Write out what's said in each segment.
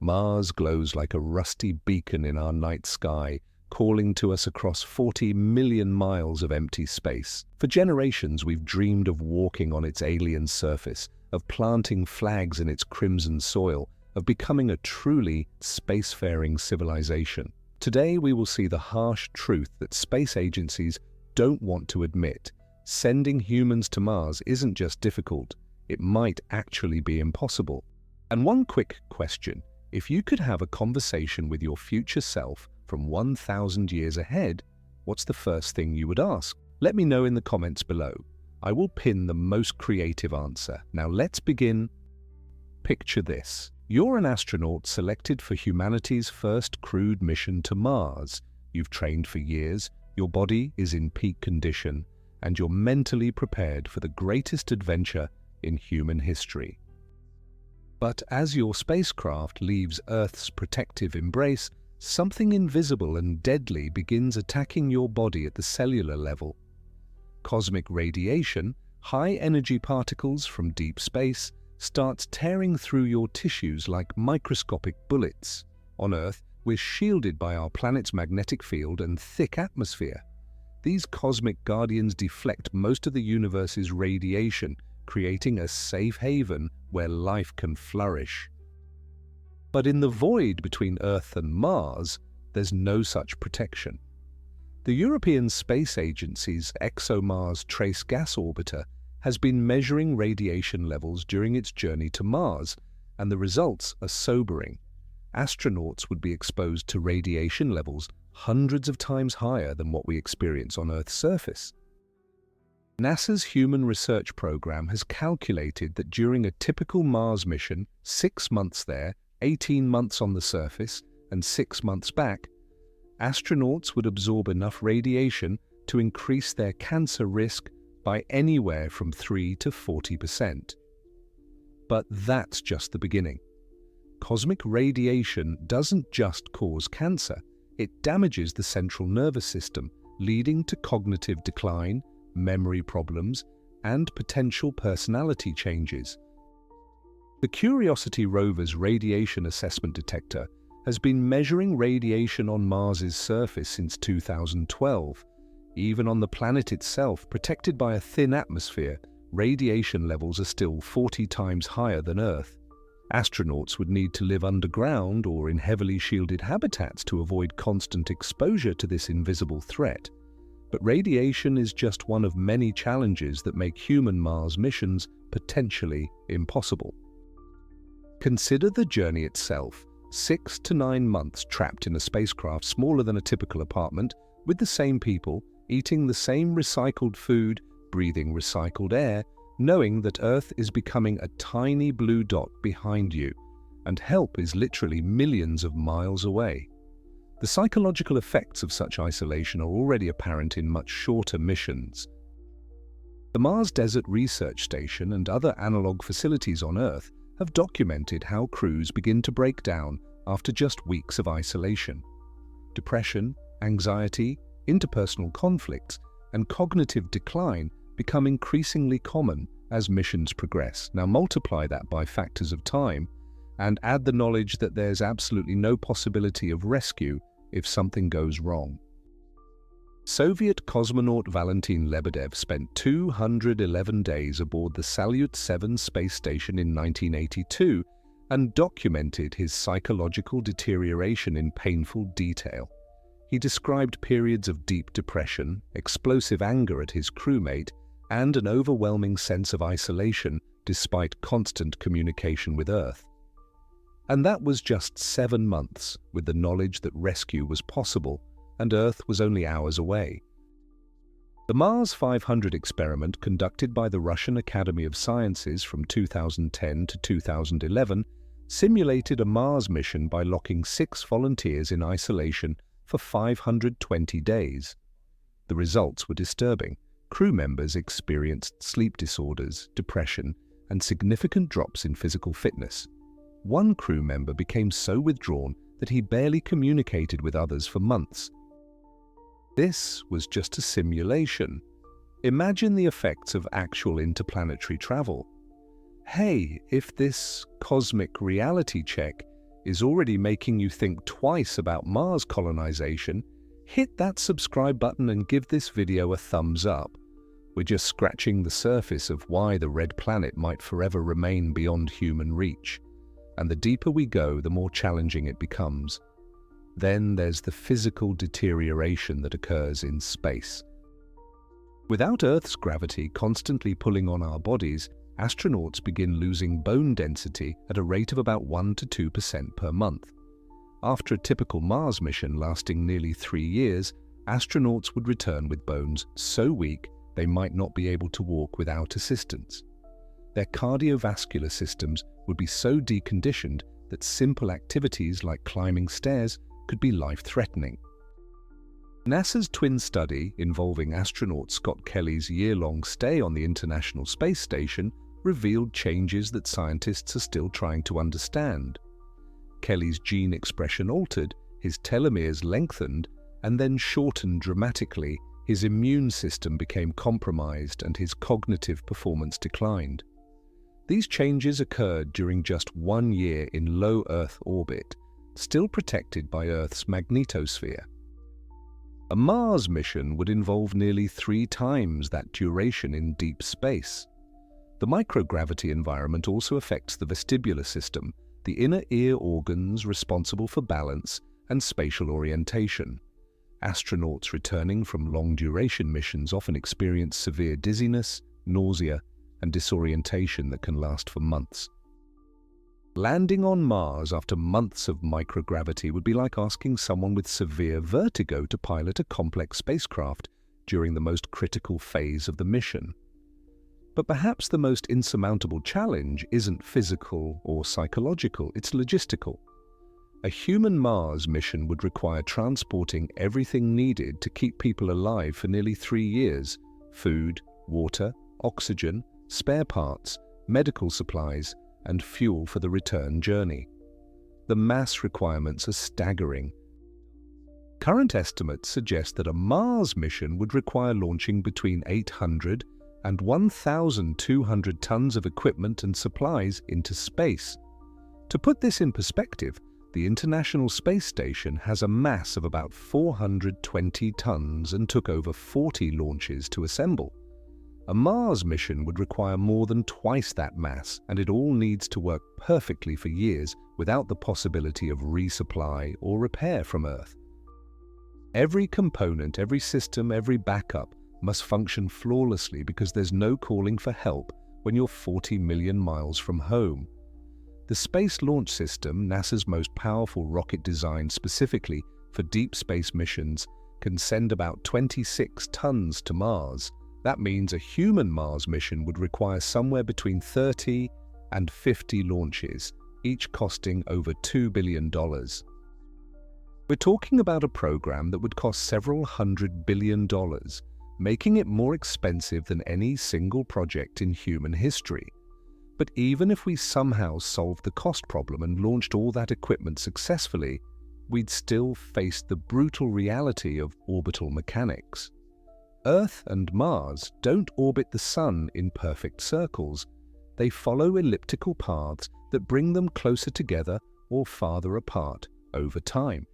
Mars glows like a rusty beacon in our night sky, calling to us across 40 million miles of empty space. For generations, we've dreamed of walking on its alien surface, of planting flags in its crimson soil, of becoming a truly spacefaring civilization. Today, we will see the harsh truth that space agencies don't want to admit. Sending humans to Mars isn't just difficult, it might actually be impossible. And one quick question: if you could have a conversation with your future self from 1,000 years ahead, what's the first thing you would ask? Let me know in the comments below. I will pin the most creative answer. Now let's begin. Picture this. You're an astronaut selected for humanity's first crewed mission to Mars. You've trained for years, your body is in peak condition, and you're mentally prepared for the greatest adventure in human history. But as your spacecraft leaves Earth's protective embrace, something invisible and deadly begins attacking your body at the cellular level. Cosmic radiation, high-energy particles from deep space, starts tearing through your tissues like microscopic bullets. On Earth, we're shielded by our planet's magnetic field and thick atmosphere. These cosmic guardians deflect most of the universe's radiation, creating a safe haven where life can flourish. But in the void between Earth and Mars, there's no such protection. The European Space Agency's ExoMars Trace Gas Orbiter has been measuring radiation levels during its journey to Mars, and the results are sobering. Astronauts would be exposed to radiation levels hundreds of times higher than what we experience on Earth's surface. NASA's Human Research Program has calculated that during a typical Mars mission, 6 months there, 18 months on the surface, and 6 months back, astronauts would absorb enough radiation to increase their cancer risk by anywhere from 3 to 40%. But that's just the beginning. Cosmic radiation doesn't just cause cancer, it damages the central nervous system, leading to cognitive decline, memory problems, and potential personality changes. The Curiosity rover's radiation assessment detector has been measuring radiation on Mars's surface since 2012. Even on the planet itself, protected by a thin atmosphere, radiation levels are still 40 times higher than Earth. Astronauts would need to live underground or in heavily shielded habitats to avoid constant exposure to this invisible threat. But radiation is just one of many challenges that make human Mars missions potentially impossible. Consider the journey itself. 6 to 9 months trapped in a spacecraft smaller than a typical apartment, with the same people, eating the same recycled food, breathing recycled air, knowing that Earth is becoming a tiny blue dot behind you, and help is literally millions of miles away. The psychological effects of such isolation are already apparent in much shorter missions. The Mars Desert Research Station and other analog facilities on Earth have documented how crews begin to break down after just weeks of isolation. Depression, anxiety, interpersonal conflicts, and cognitive decline become increasingly common as missions progress. Now multiply that by factors of time, and add the knowledge that there's absolutely no possibility of rescue if something goes wrong. Soviet cosmonaut Valentin Lebedev spent 211 days aboard the Salyut 7 space station in 1982 and documented his psychological deterioration in painful detail. He described periods of deep depression, explosive anger at his crewmate, and an overwhelming sense of isolation despite constant communication with Earth. And that was just 7 months, with the knowledge that rescue was possible and Earth was only hours away. The Mars 500 experiment conducted by the Russian Academy of Sciences from 2010 to 2011 simulated a Mars mission by locking 6 volunteers in isolation for 520 days. The results were disturbing. Crew members experienced sleep disorders, depression, and significant drops in physical fitness. One crew member became so withdrawn that he barely communicated with others for months. This was just a simulation. Imagine the effects of actual interplanetary travel. Hey, if this cosmic reality check is already making you think twice about Mars colonization, hit that subscribe button and give this video a thumbs up. We're just scratching the surface of why the red planet might forever remain beyond human reach. And the deeper we go, the more challenging it becomes. Then there's the physical deterioration that occurs in space. Without Earth's gravity constantly pulling on our bodies, astronauts begin losing bone density at a rate of about 1 to 2% per month. After a typical Mars mission lasting nearly 3 years, astronauts would return with bones so weak they might not be able to walk without assistance. Their cardiovascular systems would be so deconditioned that simple activities like climbing stairs could be life-threatening. NASA's twin study involving astronaut Scott Kelly's year-long stay on the International Space Station revealed changes that scientists are still trying to understand. Kelly's gene expression altered, his telomeres lengthened, and then shortened dramatically. His immune system became compromised and his cognitive performance declined. These changes occurred during just 1 year in low Earth orbit, still protected by Earth's magnetosphere. A Mars mission would involve nearly 3 times that duration in deep space. The microgravity environment also affects the vestibular system, the inner ear organs responsible for balance and spatial orientation. Astronauts returning from long-duration missions often experience severe dizziness, nausea, and disorientation that can last for months. Landing on Mars after months of microgravity would be like asking someone with severe vertigo to pilot a complex spacecraft during the most critical phase of the mission. But perhaps the most insurmountable challenge isn't physical or psychological, it's logistical. A human Mars mission would require transporting everything needed to keep people alive for nearly 3 years: food, water, oxygen, spare parts, medical supplies, and fuel for the return journey. The mass requirements are staggering. Current estimates suggest that a Mars mission would require launching between 800 and 1,200 tons of equipment and supplies into space. To put this in perspective, the International Space Station has a mass of about 420 tons and took over 40 launches to assemble. A Mars mission would require more than twice that mass, and it all needs to work perfectly for years without the possibility of resupply or repair from Earth. Every component, every system, every backup must function flawlessly because there's no calling for help when you're 40 million miles from home. The Space Launch System, NASA's most powerful rocket designed specifically for deep space missions, can send about 26 tons to Mars. That means a human Mars mission would require somewhere between 30 and 50 launches, each costing over $2 billion. We're talking about a program that would cost several $100 billion, making it more expensive than any single project in human history. But even if we somehow solved the cost problem and launched all that equipment successfully, we'd still face the brutal reality of orbital mechanics. Earth and Mars don't orbit the Sun in perfect circles. They follow elliptical paths that bring them closer together or farther apart over time.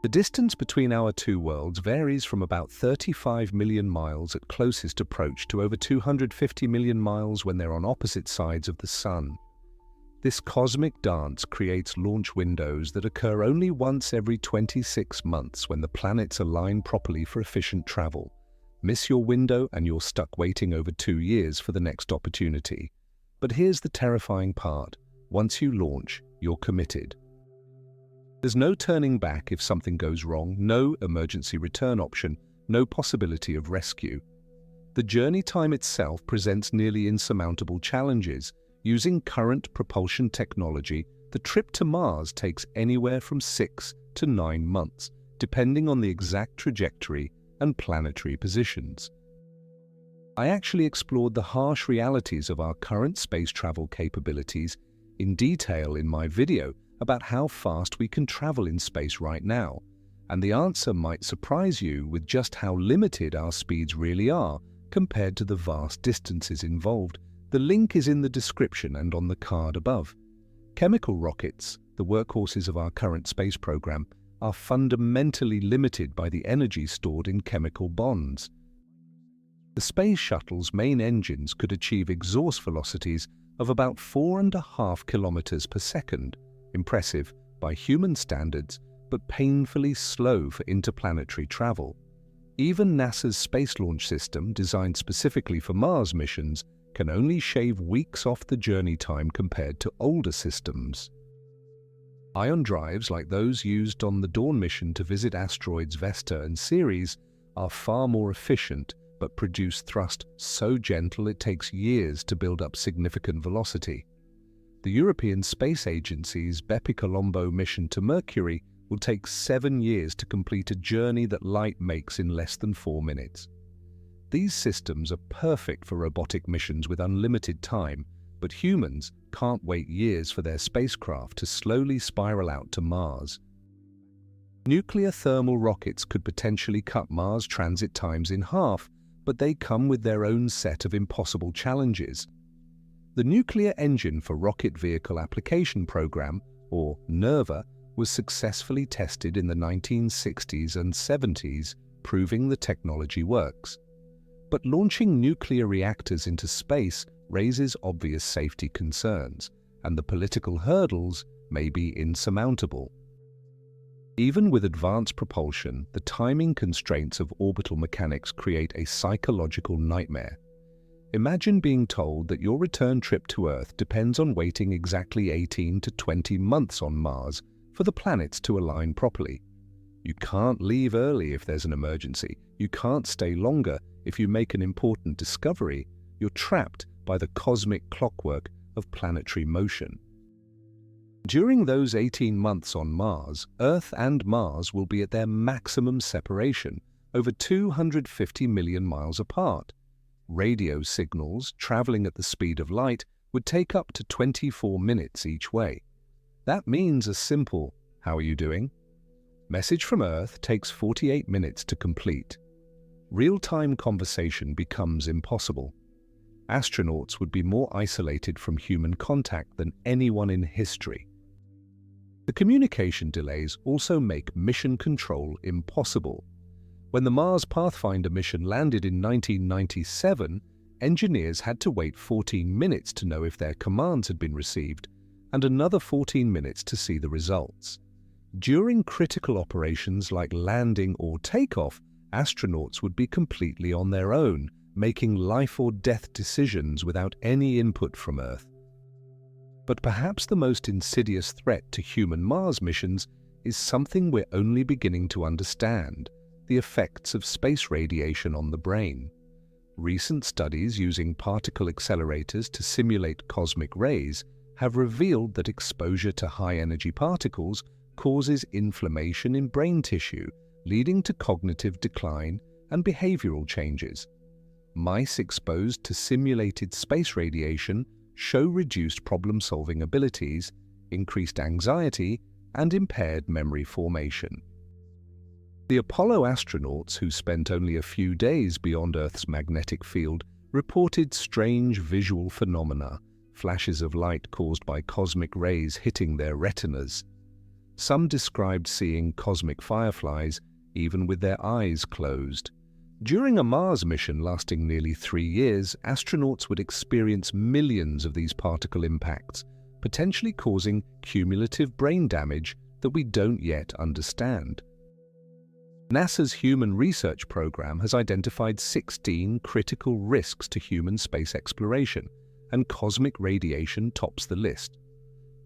The distance between our two worlds varies from about 35 million miles at closest approach to over 250 million miles when they're on opposite sides of the Sun. This cosmic dance creates launch windows that occur only once every 26 months when the planets align properly for efficient travel. Miss your window and you're stuck waiting over 2 years for the next opportunity. But here's the terrifying part. Once you launch, you're committed. There's no turning back if something goes wrong, no emergency return option, no possibility of rescue. The journey time itself presents nearly insurmountable challenges. Using current propulsion technology, the trip to Mars takes anywhere from 6 to 9 months, depending on the exact trajectory and planetary positions. I actually explored the harsh realities of our current space travel capabilities in detail in my video about how fast we can travel in space right now, and the answer might surprise you with just how limited our speeds really are compared to the vast distances involved. The link is in the description and on the card above. Chemical rockets, the workhorses of our current space program, are fundamentally limited by the energy stored in chemical bonds. The space shuttle's main engines could achieve exhaust velocities of about 4.5 kilometers per second, impressive by human standards, but painfully slow for interplanetary travel. Even NASA's Space Launch System, designed specifically for Mars missions, can only shave weeks off the journey time compared to older systems. Ion drives like those used on the Dawn mission to visit asteroids Vesta and Ceres are far more efficient, but produce thrust so gentle it takes years to build up significant velocity. The European Space Agency's Bepi-Colombo mission to Mercury will take 7 years to complete a journey that light makes in less than 4 minutes. These systems are perfect for robotic missions with unlimited time, but humans can't wait years for their spacecraft to slowly spiral out to Mars. Nuclear thermal rockets could potentially cut Mars transit times in half, but they come with their own set of impossible challenges. The Nuclear Engine for Rocket Vehicle Application Program, or NERVA, was successfully tested in the 1960s and 70s, proving the technology works. But launching nuclear reactors into space raises obvious safety concerns, and the political hurdles may be insurmountable. Even with advanced propulsion, the timing constraints of orbital mechanics create a psychological nightmare. Imagine being told that your return trip to Earth depends on waiting exactly 18 to 20 months on Mars for the planets to align properly. You can't leave early if there's an emergency. You can't stay longer if you make an important discovery. You're trapped by the cosmic clockwork of planetary motion. During those 18 months on Mars, Earth and Mars will be at their maximum separation, over 250 million miles apart. Radio signals traveling at the speed of light would take up to 24 minutes each way. That means a simple, "How are you doing?" message from Earth takes 48 minutes to complete. Real-time conversation becomes impossible. Astronauts would be more isolated from human contact than anyone in history. The communication delays also make mission control impossible. When the Mars Pathfinder mission landed in 1997, engineers had to wait 14 minutes to know if their commands had been received, and another 14 minutes to see the results. During critical operations like landing or takeoff, astronauts would be completely on their own, making life or death decisions without any input from Earth. But perhaps the most insidious threat to human Mars missions is something we're only beginning to understand: the effects of space radiation on the brain. Recent studies using particle accelerators to simulate cosmic rays have revealed that exposure to high-energy particles causes inflammation in brain tissue, leading to cognitive decline and behavioral changes. Mice exposed to simulated space radiation show reduced problem-solving abilities, increased anxiety, and impaired memory formation. The Apollo astronauts, who spent only a few days beyond Earth's magnetic field, reported strange visual phenomena, flashes of light caused by cosmic rays hitting their retinas. Some described seeing cosmic fireflies, even with their eyes closed. During a Mars mission lasting nearly 3 years, astronauts would experience millions of these particle impacts, potentially causing cumulative brain damage that we don't yet understand. NASA's Human Research Program has identified 16 critical risks to human space exploration, and cosmic radiation tops the list.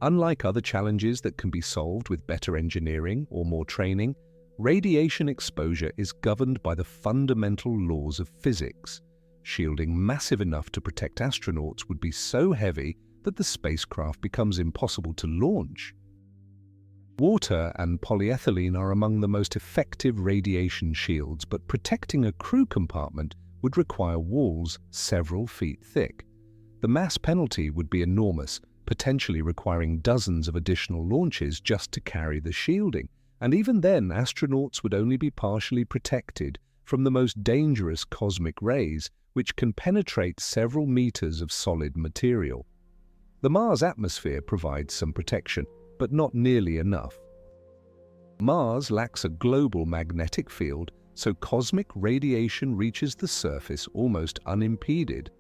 Unlike other challenges that can be solved with better engineering or more training, radiation exposure is governed by the fundamental laws of physics. Shielding massive enough to protect astronauts would be so heavy that the spacecraft becomes impossible to launch. Water and polyethylene are among the most effective radiation shields, but protecting a crew compartment would require walls several feet thick. The mass penalty would be enormous, potentially requiring dozens of additional launches just to carry the shielding. And even then, astronauts would only be partially protected from the most dangerous cosmic rays, which can penetrate several meters of solid material. The Mars atmosphere provides some protection, but not nearly enough. Mars lacks a global magnetic field, so cosmic radiation reaches the surface almost unimpeded.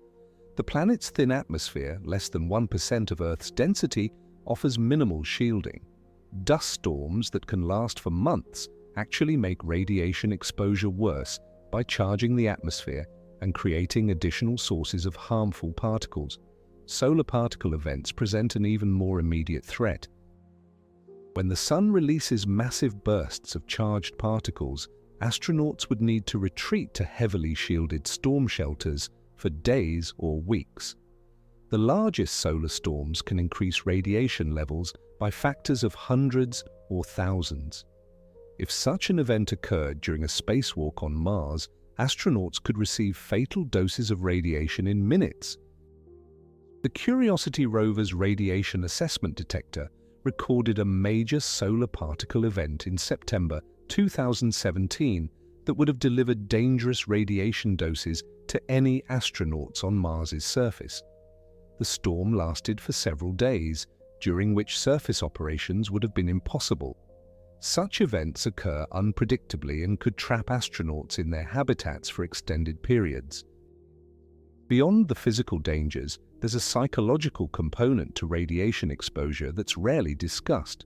The planet's thin atmosphere, less than 1% of Earth's density, offers minimal shielding. Dust storms that can last for months actually make radiation exposure worse by charging the atmosphere and creating additional sources of harmful particles. Solar particle events present an even more immediate threat. When the Sun releases massive bursts of charged particles, astronauts would need to retreat to heavily shielded storm shelters for days or weeks. The largest solar storms can increase radiation levels by factors of hundreds or thousands. If such an event occurred during a spacewalk on Mars, astronauts could receive fatal doses of radiation in minutes. The Curiosity rover's radiation assessment detector recorded a major solar particle event in September 2017 that would have delivered dangerous radiation doses to any astronauts on Mars's surface. The storm lasted for several days, during which surface operations would have been impossible. Such events occur unpredictably and could trap astronauts in their habitats for extended periods. Beyond the physical dangers, there's a psychological component to radiation exposure that's rarely discussed.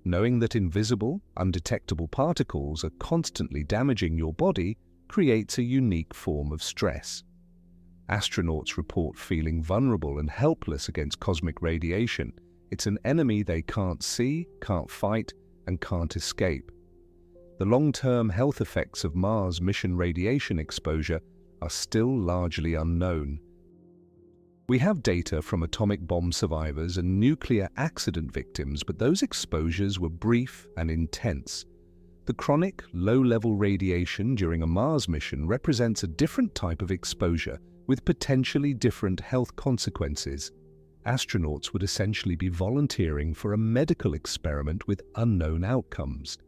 Knowing that invisible, undetectable particles are constantly damaging your body creates a unique form of stress. Astronauts report feeling vulnerable and helpless against cosmic radiation. It's an enemy they can't see, can't fight, and can't escape. The long-term health effects of Mars mission radiation exposure are still largely unknown. We have data from atomic bomb survivors and nuclear accident victims, but those exposures were brief and intense. The chronic, low-level radiation during a Mars mission represents a different type of exposure with potentially different health consequences. Astronauts would essentially be volunteering for a medical experiment with unknown outcomes.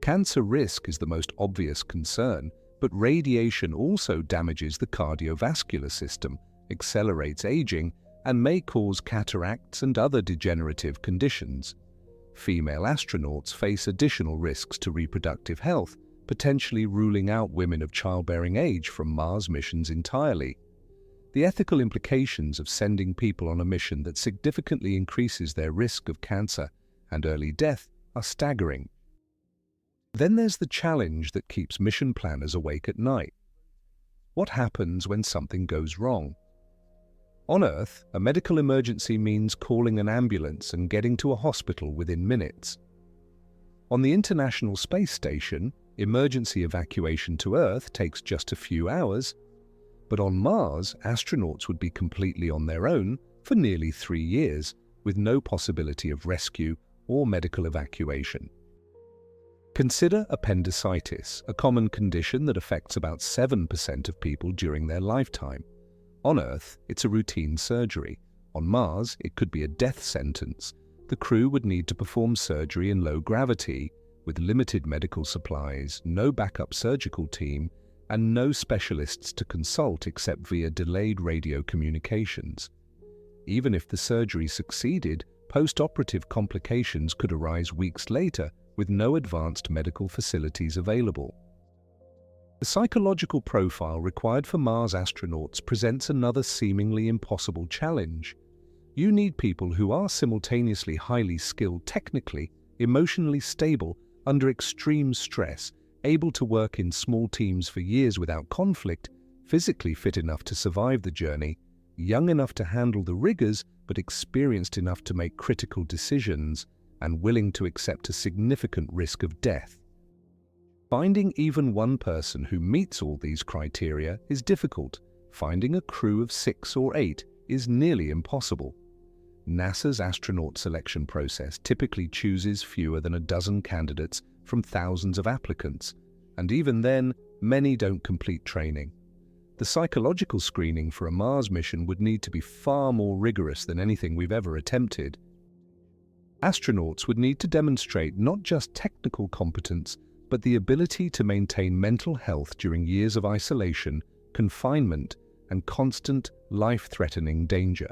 Cancer risk is the most obvious concern, but radiation also damages the cardiovascular system, accelerates aging, and may cause cataracts and other degenerative conditions. Female astronauts face additional risks to reproductive health, potentially ruling out women of childbearing age from Mars missions entirely. The ethical implications of sending people on a mission that significantly increases their risk of cancer and early death are staggering. Then there's the challenge that keeps mission planners awake at night. What happens when something goes wrong? On Earth, a medical emergency means calling an ambulance and getting to a hospital within minutes. On the International Space Station, emergency evacuation to Earth takes just a few hours, but on Mars, astronauts would be completely on their own for nearly 3 years, with no possibility of rescue or medical evacuation. Consider appendicitis, a common condition that affects about 7% of people during their lifetime. On Earth, it's a routine surgery. On Mars, it could be a death sentence. The crew would need to perform surgery in low gravity, with limited medical supplies, no backup surgical team, and no specialists to consult except via delayed radio communications. Even if the surgery succeeded, post-operative complications could arise weeks later with no advanced medical facilities available. The psychological profile required for Mars astronauts presents another seemingly impossible challenge. You need people who are simultaneously highly skilled technically, emotionally stable, under extreme stress, able to work in small teams for years without conflict, physically fit enough to survive the journey, young enough to handle the rigors but experienced enough to make critical decisions, and willing to accept a significant risk of death. Finding even one person who meets all these criteria is difficult. Finding a crew of 6 or 8 is nearly impossible. NASA's astronaut selection process typically chooses fewer than a dozen candidates from thousands of applicants, and even then, many don't complete training. The psychological screening for a Mars mission would need to be far more rigorous than anything we've ever attempted. Astronauts would need to demonstrate not just technical competence, but the ability to maintain mental health during years of isolation, confinement, and constant, life-threatening danger.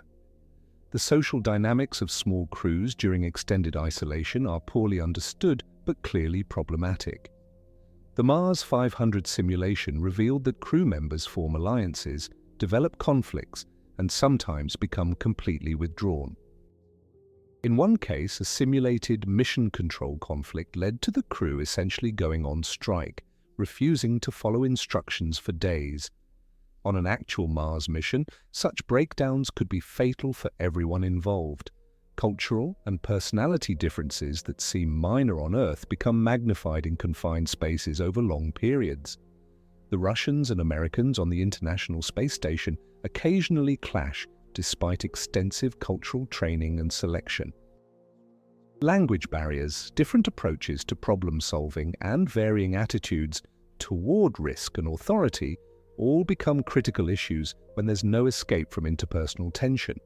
The social dynamics of small crews during extended isolation are poorly understood but clearly problematic. The Mars 500 simulation revealed that crew members form alliances, develop conflicts, and sometimes become completely withdrawn. In one case, a simulated mission control conflict led to the crew essentially going on strike, refusing to follow instructions for days. On an actual Mars mission, such breakdowns could be fatal for everyone involved. Cultural and personality differences that seem minor on Earth become magnified in confined spaces over long periods. The Russians and Americans on the International Space Station occasionally clash despite extensive cultural training and selection. Language barriers, different approaches to problem-solving, and varying attitudes toward risk and authority all become critical issues when there's no escape from interpersonal tension.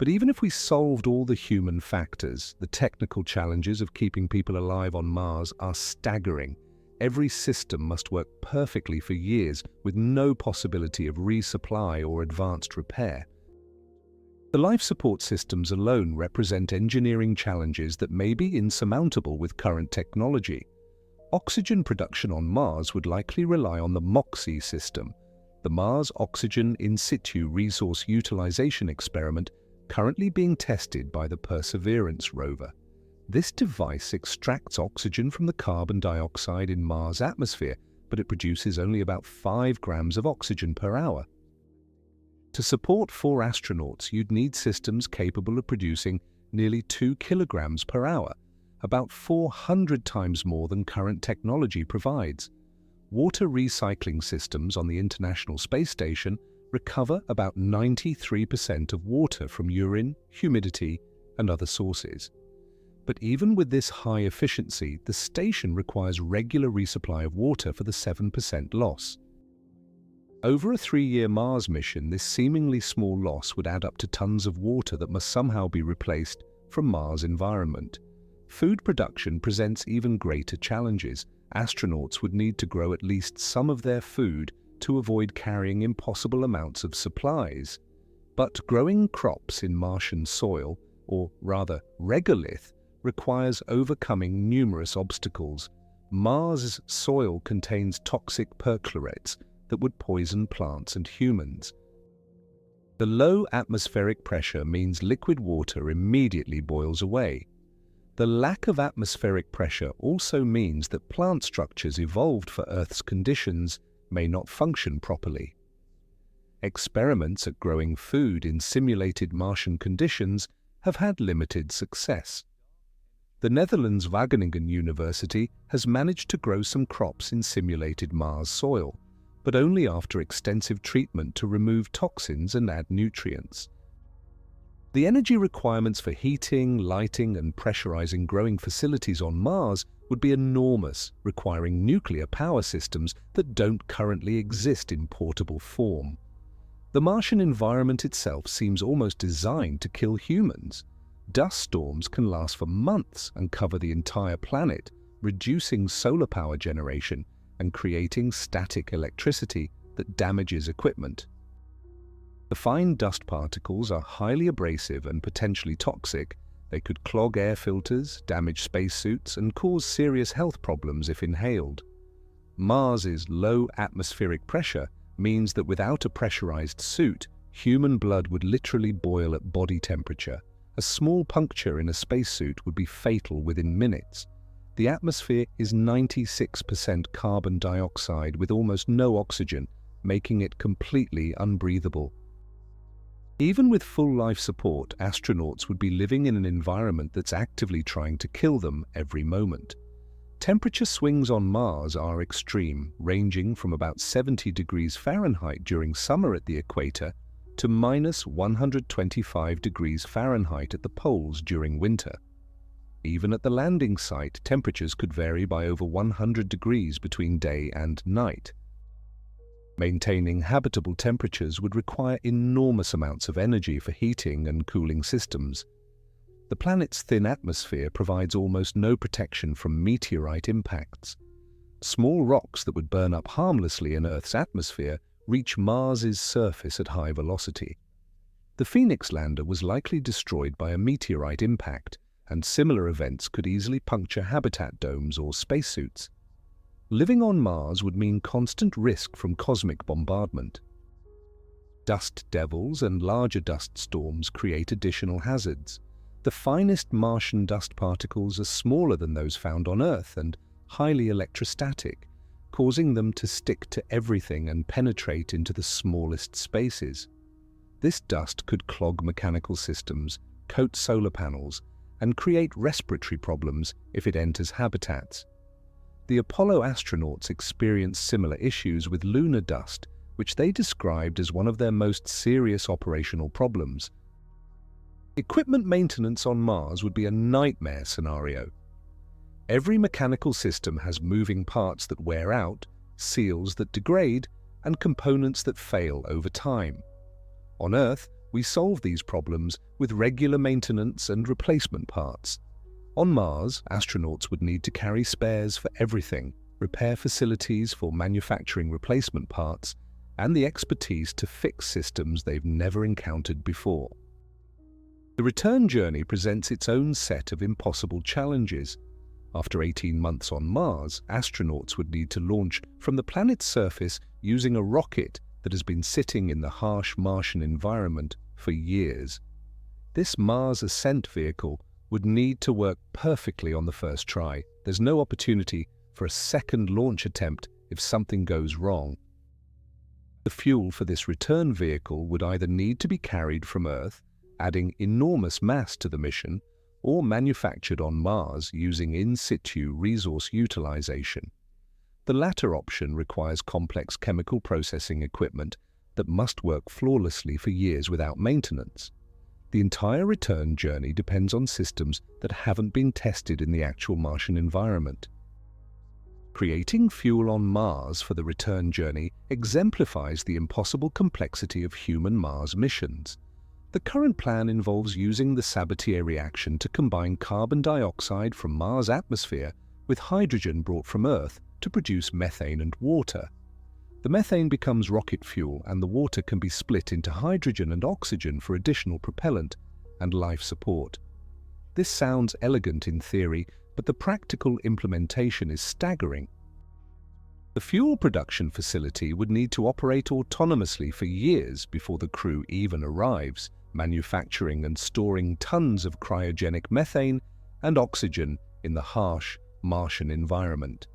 But even if we solved all the human factors, the technical challenges of keeping people alive on Mars are staggering. Every system must work perfectly for years with no possibility of resupply or advanced repair. The life support systems alone represent engineering challenges that may be insurmountable with current technology. Oxygen production on Mars would likely rely on the MOXIE system, the Mars Oxygen In Situ Resource Utilization Experiment currently being tested by the Perseverance rover. This device extracts oxygen from the carbon dioxide in Mars' atmosphere, but it produces only about 5 grams of oxygen per hour. To support 4 astronauts, you'd need systems capable of producing nearly 2 kilograms per hour, about 400 times more than current technology provides. Water recycling systems on the International Space Station recover about 93% of water from urine, humidity, and other sources. But even with this high efficiency, the station requires regular resupply of water for the 7% loss. Over a 3-year Mars mission, this seemingly small loss would add up to tons of water that must somehow be replaced from Mars' environment. Food production presents even greater challenges. Astronauts would need to grow at least some of their food to avoid carrying impossible amounts of supplies. But growing crops in Martian soil, or rather regolith, requires overcoming numerous obstacles. Mars' soil contains toxic perchlorates that would poison plants and humans. The low atmospheric pressure means liquid water immediately boils away. The lack of atmospheric pressure also means that plant structures evolved for Earth's conditions may not function properly. Experiments at growing food in simulated Martian conditions have had limited success. The Netherlands Wageningen University has managed to grow some crops in simulated Mars soil, but only after extensive treatment to remove toxins and add nutrients. The energy requirements for heating, lighting, and pressurizing growing facilities on Mars would be enormous, requiring nuclear power systems that don't currently exist in portable form. The Martian environment itself seems almost designed to kill humans. Dust storms can last for months and cover the entire planet, reducing solar power generation and creating static electricity that damages equipment. The fine dust particles are highly abrasive and potentially toxic. They could clog air filters, damage spacesuits, and cause serious health problems if inhaled. Mars's low atmospheric pressure means that without a pressurized suit, human blood would literally boil at body temperature. A small puncture in a spacesuit would be fatal within minutes. The atmosphere is 96% carbon dioxide with almost no oxygen, making it completely unbreathable. Even with full life support, astronauts would be living in an environment that's actively trying to kill them every moment. Temperature swings on Mars are extreme, ranging from about 70 degrees Fahrenheit during summer at the equator to minus 125 degrees Fahrenheit at the poles during winter. Even at the landing site, temperatures could vary by over 100 degrees between day and night. Maintaining habitable temperatures would require enormous amounts of energy for heating and cooling systems. The planet's thin atmosphere provides almost no protection from meteorite impacts. Small rocks that would burn up harmlessly in Earth's atmosphere reach Mars's surface at high velocity. The Phoenix lander was likely destroyed by a meteorite impact, and similar events could easily puncture habitat domes or spacesuits. Living on Mars would mean constant risk from cosmic bombardment. Dust devils and larger dust storms create additional hazards. The finest Martian dust particles are smaller than those found on Earth and highly electrostatic, causing them to stick to everything and penetrate into the smallest spaces. This dust could clog mechanical systems, coat solar panels, and create respiratory problems if it enters habitats. The Apollo astronauts experienced similar issues with lunar dust, which they described as one of their most serious operational problems. Equipment maintenance on Mars would be a nightmare scenario. Every mechanical system has moving parts that wear out, seals that degrade, and components that fail over time. On Earth, we solve these problems with regular maintenance and replacement parts. On Mars, astronauts would need to carry spares for everything, repair facilities for manufacturing replacement parts, and the expertise to fix systems they've never encountered before. The return journey presents its own set of impossible challenges. After 18 months on Mars, astronauts would need to launch from the planet's surface using a rocket that has been sitting in the harsh Martian environment for years. This Mars ascent vehicle would need to work perfectly on the first try. There's no opportunity for a second launch attempt if something goes wrong. The fuel for this return vehicle would either need to be carried from Earth, adding enormous mass to the mission, or manufactured on Mars using in-situ resource utilization. The latter option requires complex chemical processing equipment that must work flawlessly for years without maintenance. The entire return journey depends on systems that haven't been tested in the actual Martian environment. Creating fuel on Mars for the return journey exemplifies the impossible complexity of human Mars missions. The current plan involves using the Sabatier reaction to combine carbon dioxide from Mars' atmosphere with hydrogen brought from Earth to produce methane and water. The methane becomes rocket fuel, and the water can be split into hydrogen and oxygen for additional propellant and life support. This sounds elegant in theory, but the practical implementation is staggering. The fuel production facility would need to operate autonomously for years before the crew even arrives, manufacturing and storing tons of cryogenic methane and oxygen in the harsh Martian environment.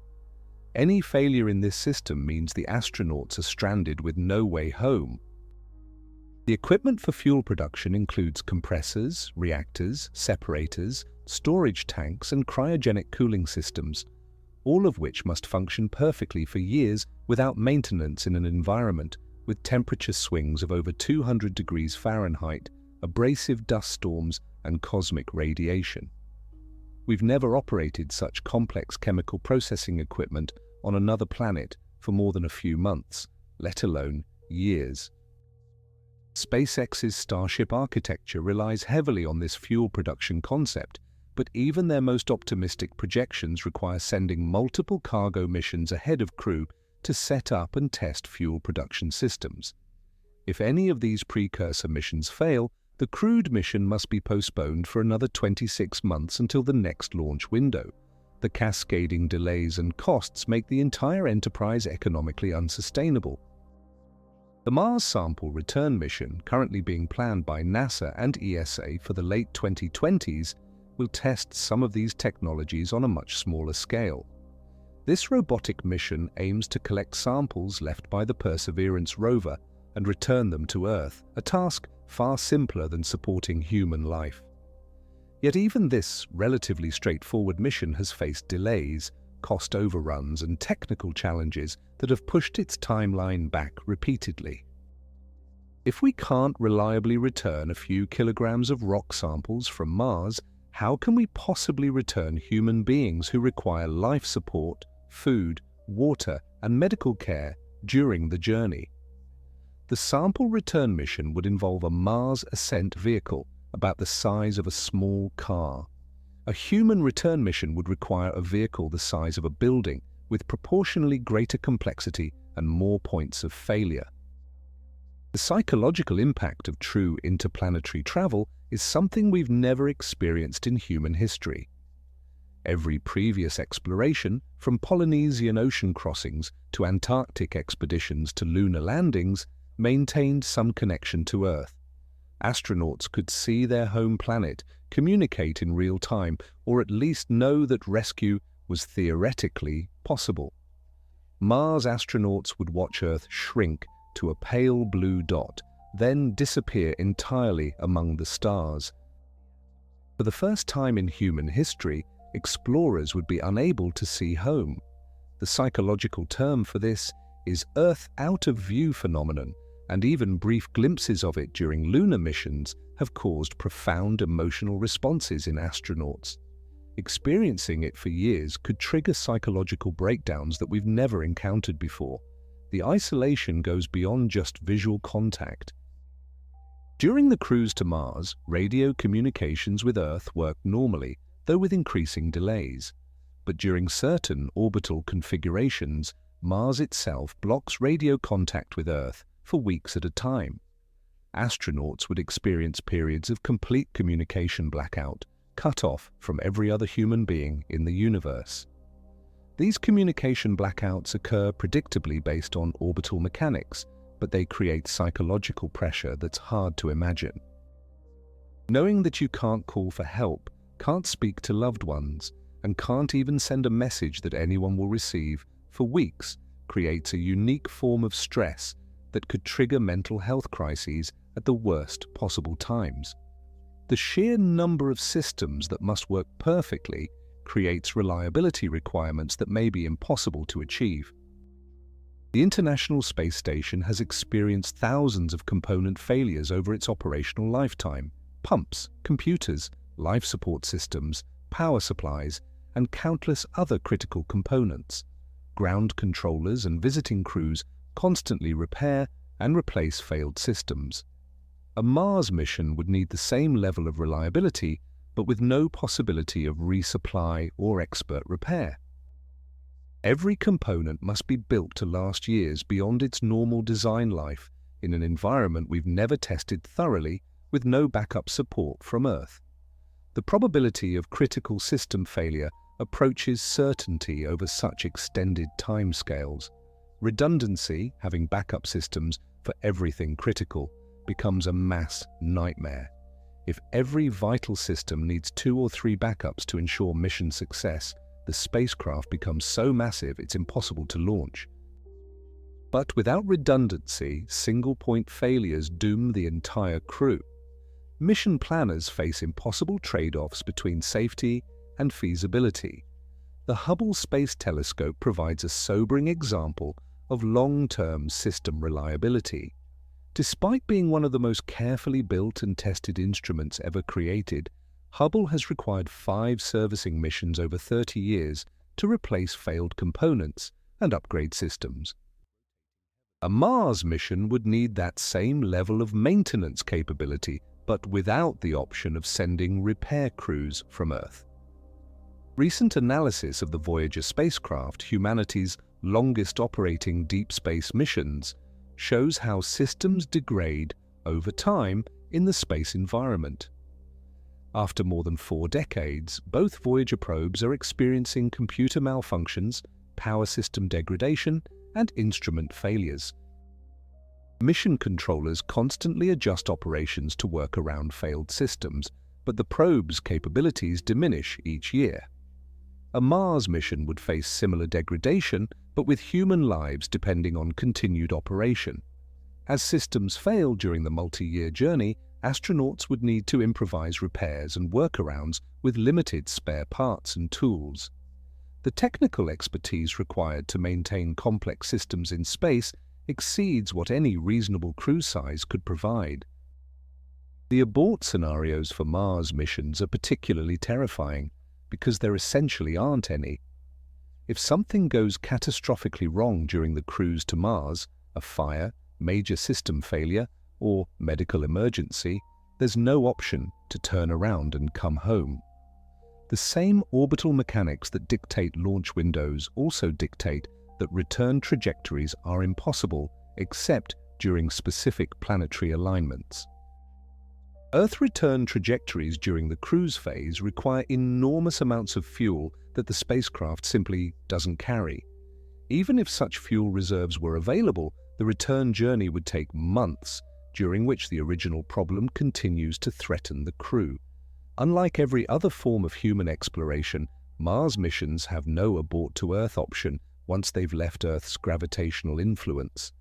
Any failure in this system means the astronauts are stranded with no way home. The equipment for fuel production includes compressors, reactors, separators, storage tanks, and cryogenic cooling systems, all of which must function perfectly for years without maintenance in an environment with temperature swings of over 200 degrees Fahrenheit, abrasive dust storms, and cosmic radiation. We've never operated such complex chemical processing equipment on another planet for more than a few months, let alone years. SpaceX's Starship architecture relies heavily on this fuel production concept, but even their most optimistic projections require sending multiple cargo missions ahead of crew to set up and test fuel production systems. If any of these precursor missions fail, the crewed mission must be postponed for another 26 months until the next launch window. The cascading delays and costs make the entire enterprise economically unsustainable. The Mars sample return mission, currently being planned by NASA and ESA for the late 2020s, will test some of these technologies on a much smaller scale. This robotic mission aims to collect samples left by the Perseverance rover and return them to Earth, a task far simpler than supporting human life. Yet even this relatively straightforward mission has faced delays, cost overruns, and technical challenges that have pushed its timeline back repeatedly. If we can't reliably return a few kilograms of rock samples from Mars, how can we possibly return human beings who require life support, food, water, and medical care during the journey? The sample return mission would involve a Mars ascent vehicle about the size of a small car. A human return mission would require a vehicle the size of a building, with proportionally greater complexity and more points of failure. The psychological impact of true interplanetary travel is something we've never experienced in human history. Every previous exploration, from Polynesian ocean crossings to Antarctic expeditions to lunar landings, maintained some connection to Earth. Astronauts could see their home planet, communicate in real time, or at least know that rescue was theoretically possible. Mars astronauts would watch Earth shrink to a pale blue dot, then disappear entirely among the stars. For the first time in human history, explorers would be unable to see home. The psychological term for this is Earth out of view phenomenon, and even brief glimpses of it during lunar missions have caused profound emotional responses in astronauts. Experiencing it for years could trigger psychological breakdowns that we've never encountered before. The isolation goes beyond just visual contact. During the cruise to Mars, radio communications with Earth worked normally, though with increasing delays. But during certain orbital configurations, Mars itself blocks radio contact with Earth for weeks at a time. Astronauts would experience periods of complete communication blackout, cut off from every other human being in the universe. These communication blackouts occur predictably based on orbital mechanics, but they create psychological pressure that's hard to imagine. Knowing that you can't call for help, can't speak to loved ones, and can't even send a message that anyone will receive for weeks creates a unique form of stress that could trigger mental health crises at the worst possible times. The sheer number of systems that must work perfectly creates reliability requirements that may be impossible to achieve. The International Space Station has experienced thousands of component failures over its operational lifetime. Pumps, computers, life support systems, power supplies, and countless other critical components. Ground controllers and visiting crews constantly repair and replace failed systems. A Mars mission would need the same level of reliability, but with no possibility of resupply or expert repair. Every component must be built to last years beyond its normal design life in an environment we've never tested thoroughly with no backup support from Earth. The probability of critical system failure approaches certainty over such extended timescales. Redundancy, having backup systems for everything critical, becomes a mass nightmare. If every vital system needs 2 or 3 backups to ensure mission success, the spacecraft becomes so massive it's impossible to launch. But without redundancy, single-point failures doom the entire crew. Mission planners face impossible trade-offs between safety and feasibility. The Hubble Space Telescope provides a sobering example of long-term system reliability. Despite being one of the most carefully built and tested instruments ever created, Hubble has required 5 servicing missions over 30 years to replace failed components and upgrade systems. A Mars mission would need that same level of maintenance capability, but without the option of sending repair crews from Earth. Recent analysis of the Voyager spacecraft, humanity's longest operating deep space missions, shows how systems degrade over time in the space environment. After more than 4 decades, both Voyager probes are experiencing computer malfunctions, power system degradation, and instrument failures. Mission controllers constantly adjust operations to work around failed systems, but the probe's capabilities diminish each year. A Mars mission would face similar degradation, but with human lives depending on continued operation. As systems fail during the multi-year journey, astronauts would need to improvise repairs and workarounds with limited spare parts and tools. The technical expertise required to maintain complex systems in space exceeds what any reasonable crew size could provide. The abort scenarios for Mars missions are particularly terrifying because there essentially aren't any. If something goes catastrophically wrong during the cruise to Mars, a fire, major system failure, or medical emergency, there's no option to turn around and come home. The same orbital mechanics that dictate launch windows also dictate that return trajectories are impossible except during specific planetary alignments. Earth return trajectories during the cruise phase require enormous amounts of fuel that the spacecraft simply doesn't carry. Even if such fuel reserves were available, the return journey would take months, during which the original problem continues to threaten the crew. Unlike every other form of human exploration, Mars missions have no abort to Earth option once they've left Earth's gravitational influence.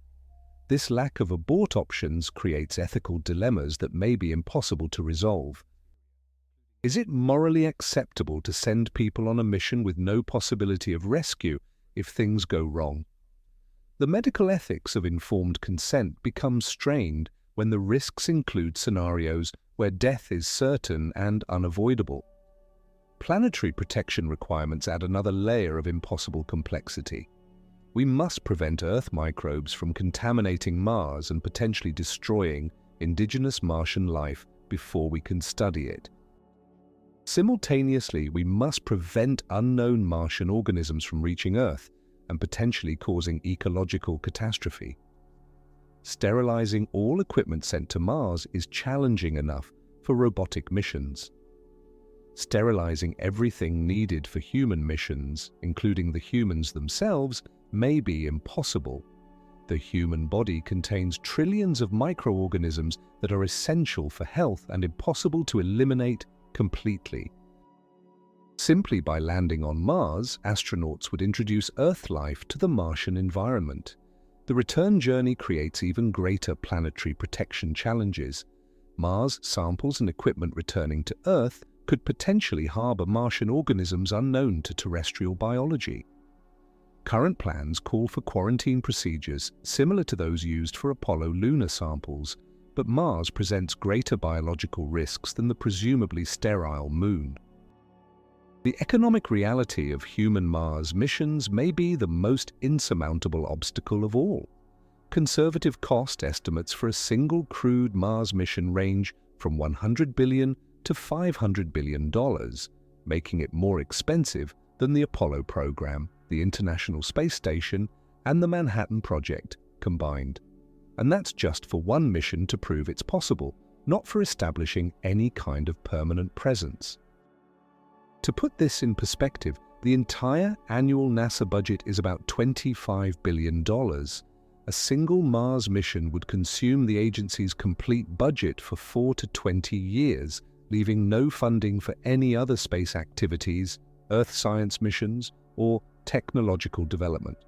This lack of abort options creates ethical dilemmas that may be impossible to resolve. Is it morally acceptable to send people on a mission with no possibility of rescue if things go wrong? The medical ethics of informed consent becomes strained when the risks include scenarios where death is certain and unavoidable. Planetary protection requirements add another layer of impossible complexity. We must prevent Earth microbes from contaminating Mars and potentially destroying indigenous Martian life before we can study it. Simultaneously, we must prevent unknown Martian organisms from reaching Earth and potentially causing ecological catastrophe. Sterilizing all equipment sent to Mars is challenging enough for robotic missions. Sterilizing everything needed for human missions, including the humans themselves, may be impossible. The human body contains trillions of microorganisms that are essential for health and impossible to eliminate completely. Simply by landing on Mars, astronauts would introduce Earth life to the Martian environment. The return journey creates even greater planetary protection challenges. Mars samples and equipment returning to Earth could potentially harbor Martian organisms unknown to terrestrial biology. Current plans call for quarantine procedures similar to those used for Apollo lunar samples, but Mars presents greater biological risks than the presumably sterile Moon. The economic reality of human Mars missions may be the most insurmountable obstacle of all. Conservative cost estimates for a single crewed Mars mission range from $100 billion to $500 billion, making it more expensive than the Apollo program, the International Space Station, and the Manhattan Project combined. And that's just for one mission to prove it's possible, not for establishing any kind of permanent presence. To put this in perspective, the entire annual NASA budget is about $25 billion. A single Mars mission would consume the agency's complete budget for 4 to 20 years, leaving no funding for any other space activities, Earth science missions, or technological development.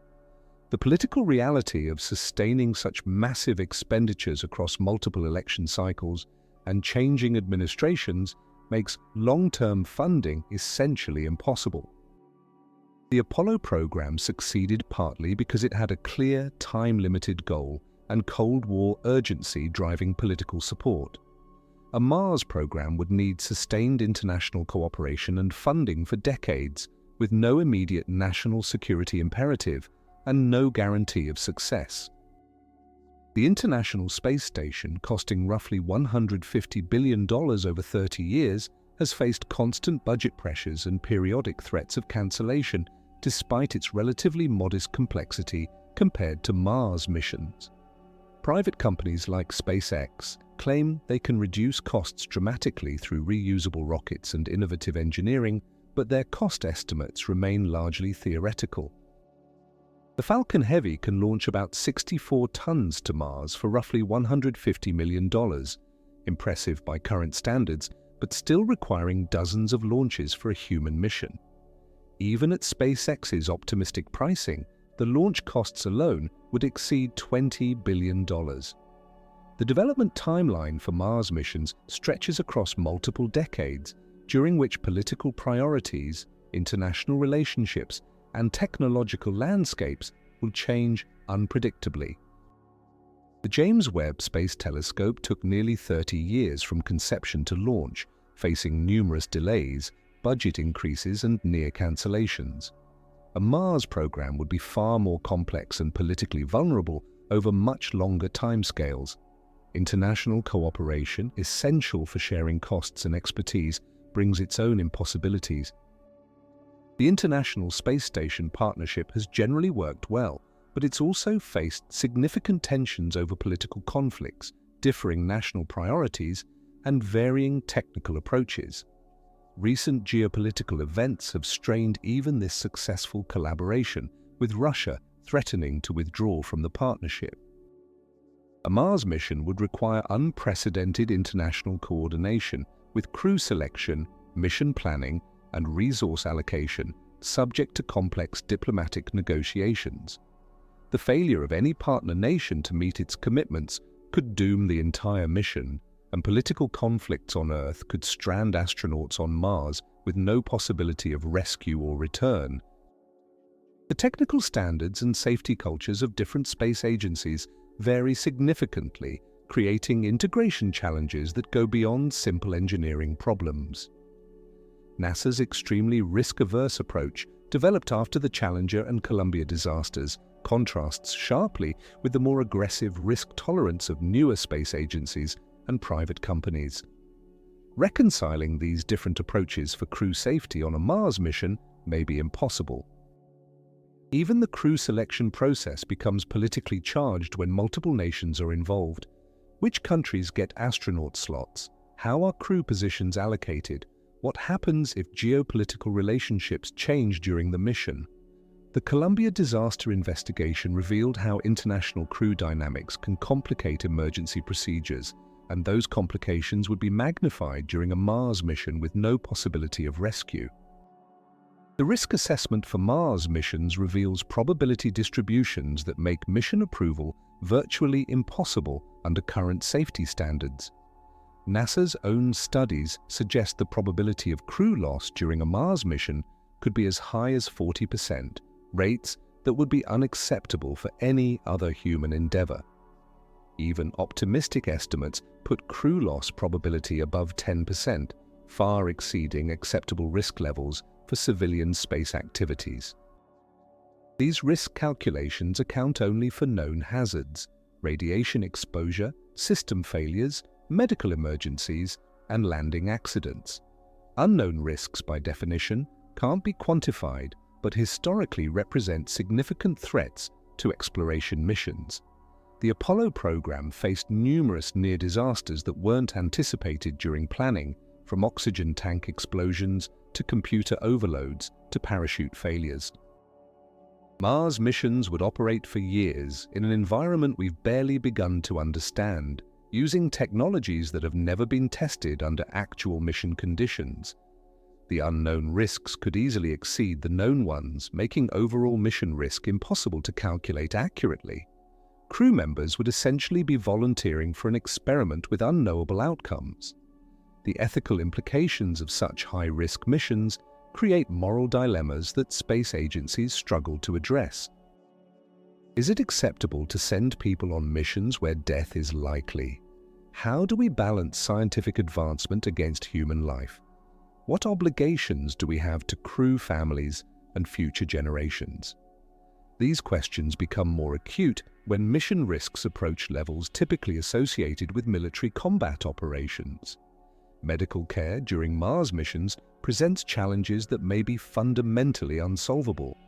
The political reality of sustaining such massive expenditures across multiple election cycles and changing administrations makes long-term funding essentially impossible. The Apollo program succeeded partly because it had a clear, time-limited goal and Cold War urgency driving political support. A Mars program would need sustained international cooperation and funding for decades, with no immediate national security imperative and no guarantee of success. The International Space Station, costing roughly $150 billion over 30 years, has faced constant budget pressures and periodic threats of cancellation, despite its relatively modest complexity compared to Mars missions. Private companies like SpaceX claim they can reduce costs dramatically through reusable rockets and innovative engineering, but their cost estimates remain largely theoretical. The Falcon Heavy can launch about 64 tons to Mars for roughly $150 million, impressive by current standards, but still requiring dozens of launches for a human mission. Even at SpaceX's optimistic pricing, the launch costs alone would exceed $20 billion. The development timeline for Mars missions stretches across multiple decades, during which political priorities, international relationships, and technological landscapes will change unpredictably. The James Webb Space Telescope took nearly 30 years from conception to launch, facing numerous delays, budget increases, and near cancellations. A Mars program would be far more complex and politically vulnerable over much longer timescales. International cooperation, essential for sharing costs and expertise, brings its own impossibilities. The International Space Station partnership has generally worked well, but it's also faced significant tensions over political conflicts, differing national priorities, and varying technical approaches. Recent geopolitical events have strained even this successful collaboration, with Russia threatening to withdraw from the partnership. A Mars mission would require unprecedented international coordination, with crew selection, mission planning, and resource allocation subject to complex diplomatic negotiations. The failure of any partner nation to meet its commitments could doom the entire mission, and political conflicts on Earth could strand astronauts on Mars with no possibility of rescue or return. The technical standards and safety cultures of different space agencies vary significantly, creating integration challenges that go beyond simple engineering problems. NASA's extremely risk-averse approach, developed after the Challenger and Columbia disasters, contrasts sharply with the more aggressive risk tolerance of newer space agencies and private companies. Reconciling these different approaches for crew safety on a Mars mission may be impossible. Even the crew selection process becomes politically charged when multiple nations are involved. Which countries get astronaut slots? How are crew positions allocated? What happens if geopolitical relationships change during the mission? The Columbia disaster investigation revealed how international crew dynamics can complicate emergency procedures, and those complications would be magnified during a Mars mission with no possibility of rescue. The risk assessment for Mars missions reveals probability distributions that make mission approval virtually impossible under current safety standards. NASA's own studies suggest the probability of crew loss during a Mars mission could be as high as 40%, rates that would be unacceptable for any other human endeavor. Even optimistic estimates put crew loss probability above 10%, far exceeding acceptable risk levels for civilian space activities. These risk calculations account only for known hazards, radiation exposure, system failures, medical emergencies, and landing accidents. Unknown risks, by definition, can't be quantified, but historically represent significant threats to exploration missions. The Apollo program faced numerous near disasters that weren't anticipated during planning, from oxygen tank explosions to computer overloads to parachute failures. Mars missions would operate for years in an environment we've barely begun to understand, using technologies that have never been tested under actual mission conditions. The unknown risks could easily exceed the known ones, making overall mission risk impossible to calculate accurately. Crew members would essentially be volunteering for an experiment with unknowable outcomes. The ethical implications of such high-risk missions create moral dilemmas that space agencies struggle to address. Is it acceptable to send people on missions where death is likely? How do we balance scientific advancement against human life? What obligations do we have to crew families and future generations? These questions become more acute when mission risks approach levels typically associated with military combat operations. Medical care during Mars missions presents challenges that may be fundamentally unsolvable.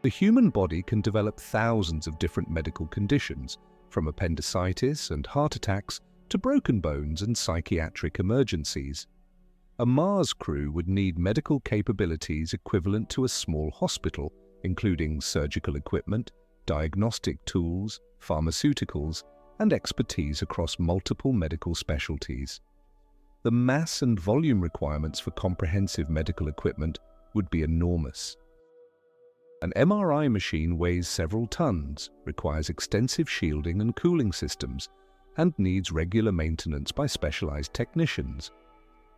The human body can develop thousands of different medical conditions, from appendicitis and heart attacks to broken bones and psychiatric emergencies. A Mars crew would need medical capabilities equivalent to a small hospital, including surgical equipment, diagnostic tools, pharmaceuticals, and expertise across multiple medical specialties. The mass and volume requirements for comprehensive medical equipment would be enormous. An MRI machine weighs several tons, requires extensive shielding and cooling systems, and needs regular maintenance by specialized technicians.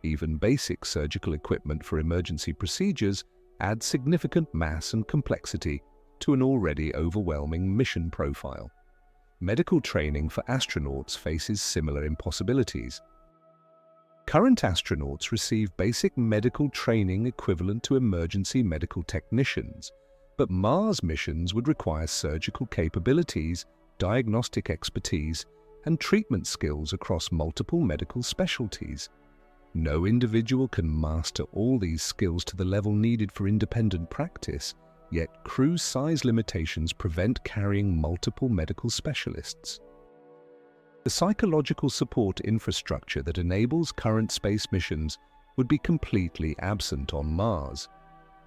Even basic surgical equipment for emergency procedures adds significant mass and complexity to an already overwhelming mission profile. Medical training for astronauts faces similar impossibilities. Current astronauts receive basic medical training equivalent to emergency medical technicians, but Mars missions would require surgical capabilities, diagnostic expertise, and treatment skills across multiple medical specialties. No individual can master all these skills to the level needed for independent practice, yet crew size limitations prevent carrying multiple medical specialists. The psychological support infrastructure that enables current space missions would be completely absent on Mars.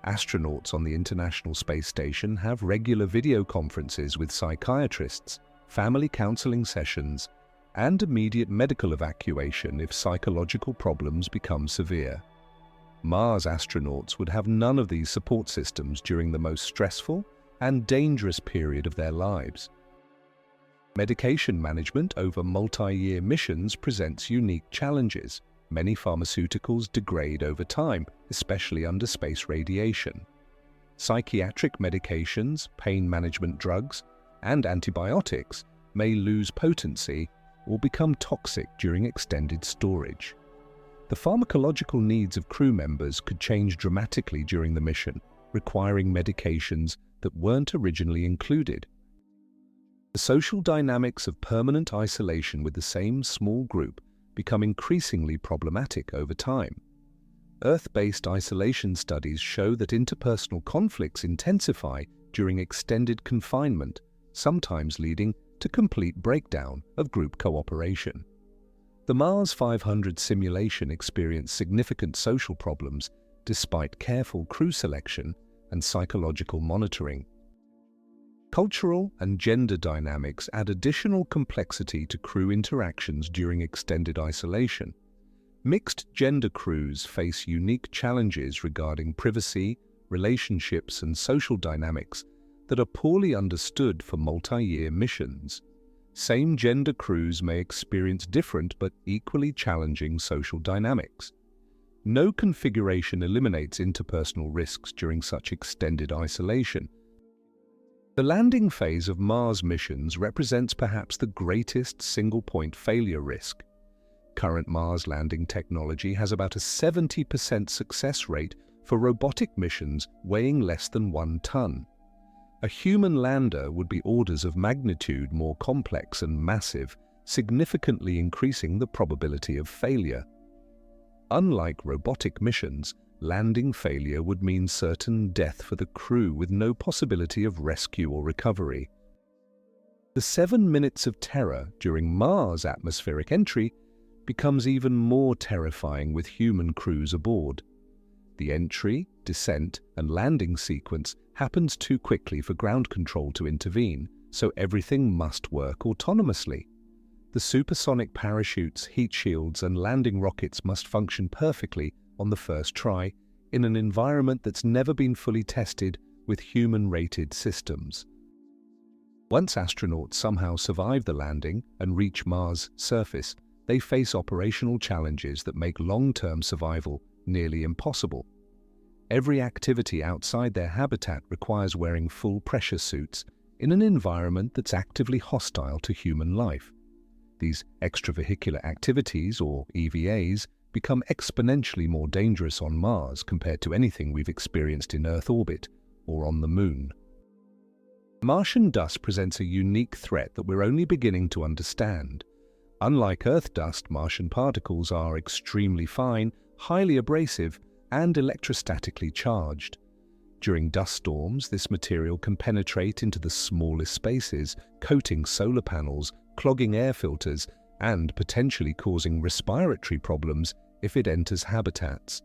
Astronauts on the International Space Station have regular video conferences with psychiatrists, family counseling sessions, and immediate medical evacuation if psychological problems become severe. Mars astronauts would have none of these support systems during the most stressful and dangerous period of their lives. Medication management over multi-year missions presents unique challenges. Many pharmaceuticals degrade over time, especially under space radiation. Psychiatric medications, pain management drugs, and antibiotics may lose potency or become toxic during extended storage. The pharmacological needs of crew members could change dramatically during the mission, requiring medications that weren't originally included. The social dynamics of permanent isolation with the same small group become increasingly problematic over time. Earth-based isolation studies show that interpersonal conflicts intensify during extended confinement, sometimes leading to complete breakdown of group cooperation. The Mars 500 simulation experienced significant social problems despite careful crew selection and psychological monitoring. Cultural and gender dynamics add additional complexity to crew interactions during extended isolation. Mixed-gender crews face unique challenges regarding privacy, relationships, and social dynamics that are poorly understood for multi-year missions. Same-gender crews may experience different but equally challenging social dynamics. No configuration eliminates interpersonal risks during such extended isolation. The landing phase of Mars missions represents perhaps the greatest single-point failure risk. Current Mars landing technology has about a 70% success rate for robotic missions weighing less than 1 ton. A human lander would be orders of magnitude more complex and massive, significantly increasing the probability of failure. Unlike robotic missions, landing failure would mean certain death for the crew with no possibility of rescue or recovery. The 7 minutes of terror during Mars atmospheric entry becomes even more terrifying with human crews aboard. The entry, descent, and landing sequence happens too quickly for ground control to intervene, so everything must work autonomously. The supersonic parachutes, heat shields, and landing rockets must function perfectly on the first try in an environment that's never been fully tested with human-rated systems. Once astronauts somehow survive the landing and reach Mars' surface, they face operational challenges that make long-term survival nearly impossible. Every activity outside their habitat requires wearing full pressure suits in an environment that's actively hostile to human life. These extravehicular activities, or EVAs, become exponentially more dangerous on Mars compared to anything we've experienced in Earth orbit or on the Moon. Martian dust presents a unique threat that we're only beginning to understand. Unlike Earth dust, Martian particles are extremely fine, highly abrasive, and electrostatically charged. During dust storms, this material can penetrate into the smallest spaces, coating solar panels, clogging air filters, and potentially causing respiratory problems if it enters habitats.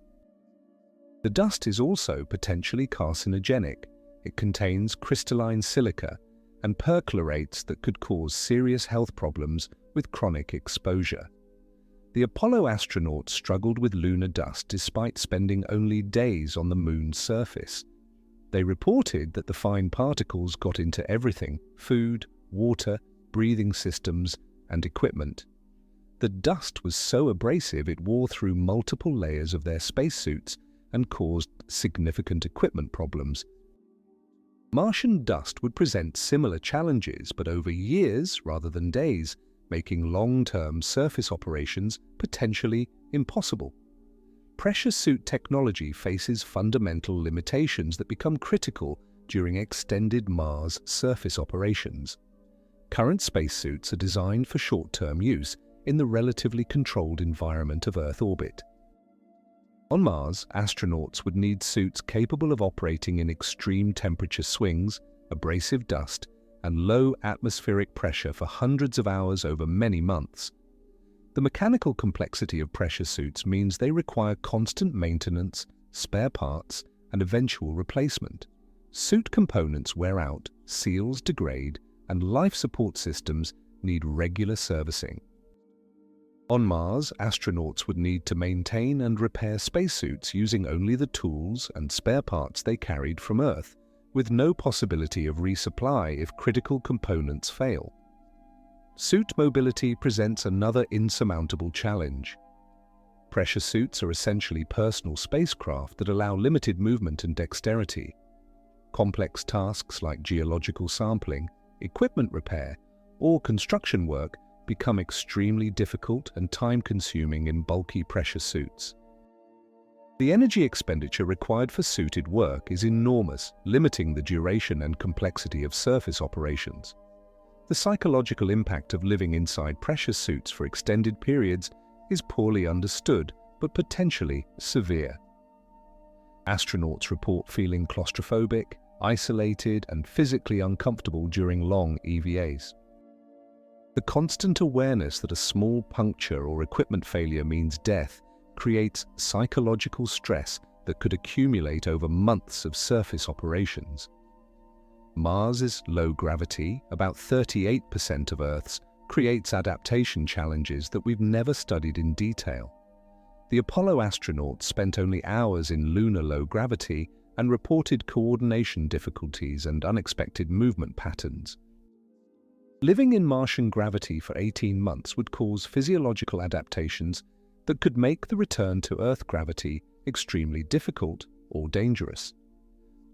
The dust is also potentially carcinogenic. It contains crystalline silica and perchlorates that could cause serious health problems with chronic exposure. The Apollo astronauts struggled with lunar dust despite spending only days on the Moon's surface. They reported that the fine particles got into everything: food, water, breathing systems, and equipment. The dust was so abrasive it wore through multiple layers of their spacesuits and caused significant equipment problems. Martian dust would present similar challenges, but over years rather than days, making long-term surface operations potentially impossible. Pressure suit technology faces fundamental limitations that become critical during extended Mars surface operations. Current spacesuits are designed for short-term use in the relatively controlled environment of Earth orbit. On Mars, astronauts would need suits capable of operating in extreme temperature swings, abrasive dust, and low atmospheric pressure for hundreds of hours over many months. The mechanical complexity of pressure suits means they require constant maintenance, spare parts, and eventual replacement. Suit components wear out, seals degrade, and life support systems need regular servicing. On Mars, astronauts would need to maintain and repair spacesuits using only the tools and spare parts they carried from Earth, with no possibility of resupply if critical components fail. Suit mobility presents another insurmountable challenge. Pressure suits are essentially personal spacecraft that allow limited movement and dexterity. Complex tasks like geological sampling, equipment repair, or construction work become extremely difficult and time-consuming in bulky pressure suits. The energy expenditure required for suited work is enormous, limiting the duration and complexity of surface operations. The psychological impact of living inside pressure suits for extended periods is poorly understood, but potentially severe. Astronauts report feeling claustrophobic, isolated, and physically uncomfortable during long EVAs. The constant awareness that a small puncture or equipment failure means death creates psychological stress that could accumulate over months of surface operations. Mars's low gravity, about 38% of Earth's, creates adaptation challenges that we've never studied in detail. The Apollo astronauts spent only hours in lunar low gravity and reported coordination difficulties and unexpected movement patterns. Living in Martian gravity for 18 months would cause physiological adaptations that could make the return to Earth gravity extremely difficult or dangerous.